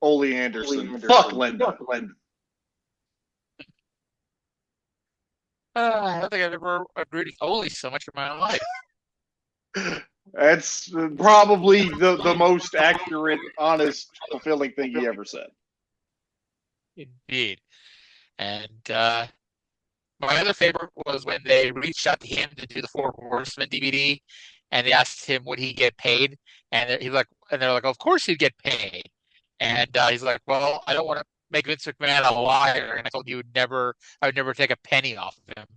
Ole Anderson, fuck Linda. I don't think I've ever agreed with Ole so much in my life. That's probably the most accurate, honest, fulfilling thing he ever said. Indeed. And my other favorite was when they reached out to him to do the Four Horsemen DVD, and they asked him would he get paid, and they're like, of course he'd get paid, and he's like, well, I don't want to make Vince McMahon a liar, and I told you I would never take a penny off of him.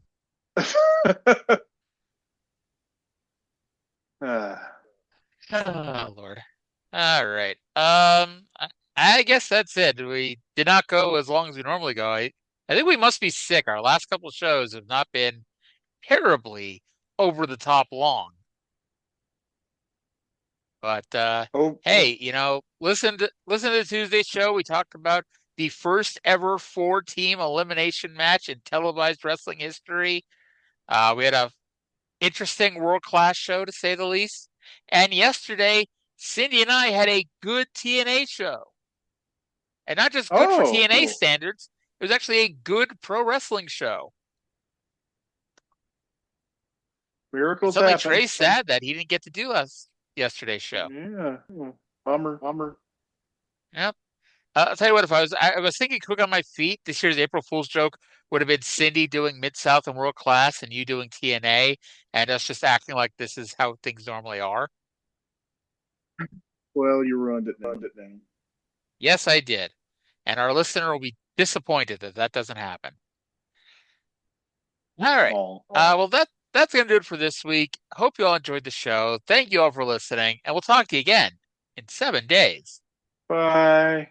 Oh Lord. All right. I guess that's it. We did not go as long as we normally go. I think we must be sick. Our last couple of shows have not been terribly over the top long. But hey, listen to Tuesday's show. We talked about the first ever 4-team elimination match in televised wrestling history. We had a interesting world-class show, to say the least. And yesterday, Cindy and I had a good TNA show. And not just good for TNA standards, it was actually a good pro wrestling show. Miracles happen. Trey's sad that he didn't get to do yesterday's show. Yeah. Bummer. Yep. I'll tell you what, if I was thinking quick on my feet, this year's April Fool's joke would have been Cindy doing Mid-South and World Class and you doing TNA and us just acting like this is how things normally are. Well, you ruined it now. Yes, I did. And our listener will be disappointed that doesn't happen. All right. Well, that's going to do it for this week. Hope you all enjoyed the show. Thank you all for listening, and we'll talk to you again in 7 days. Bye.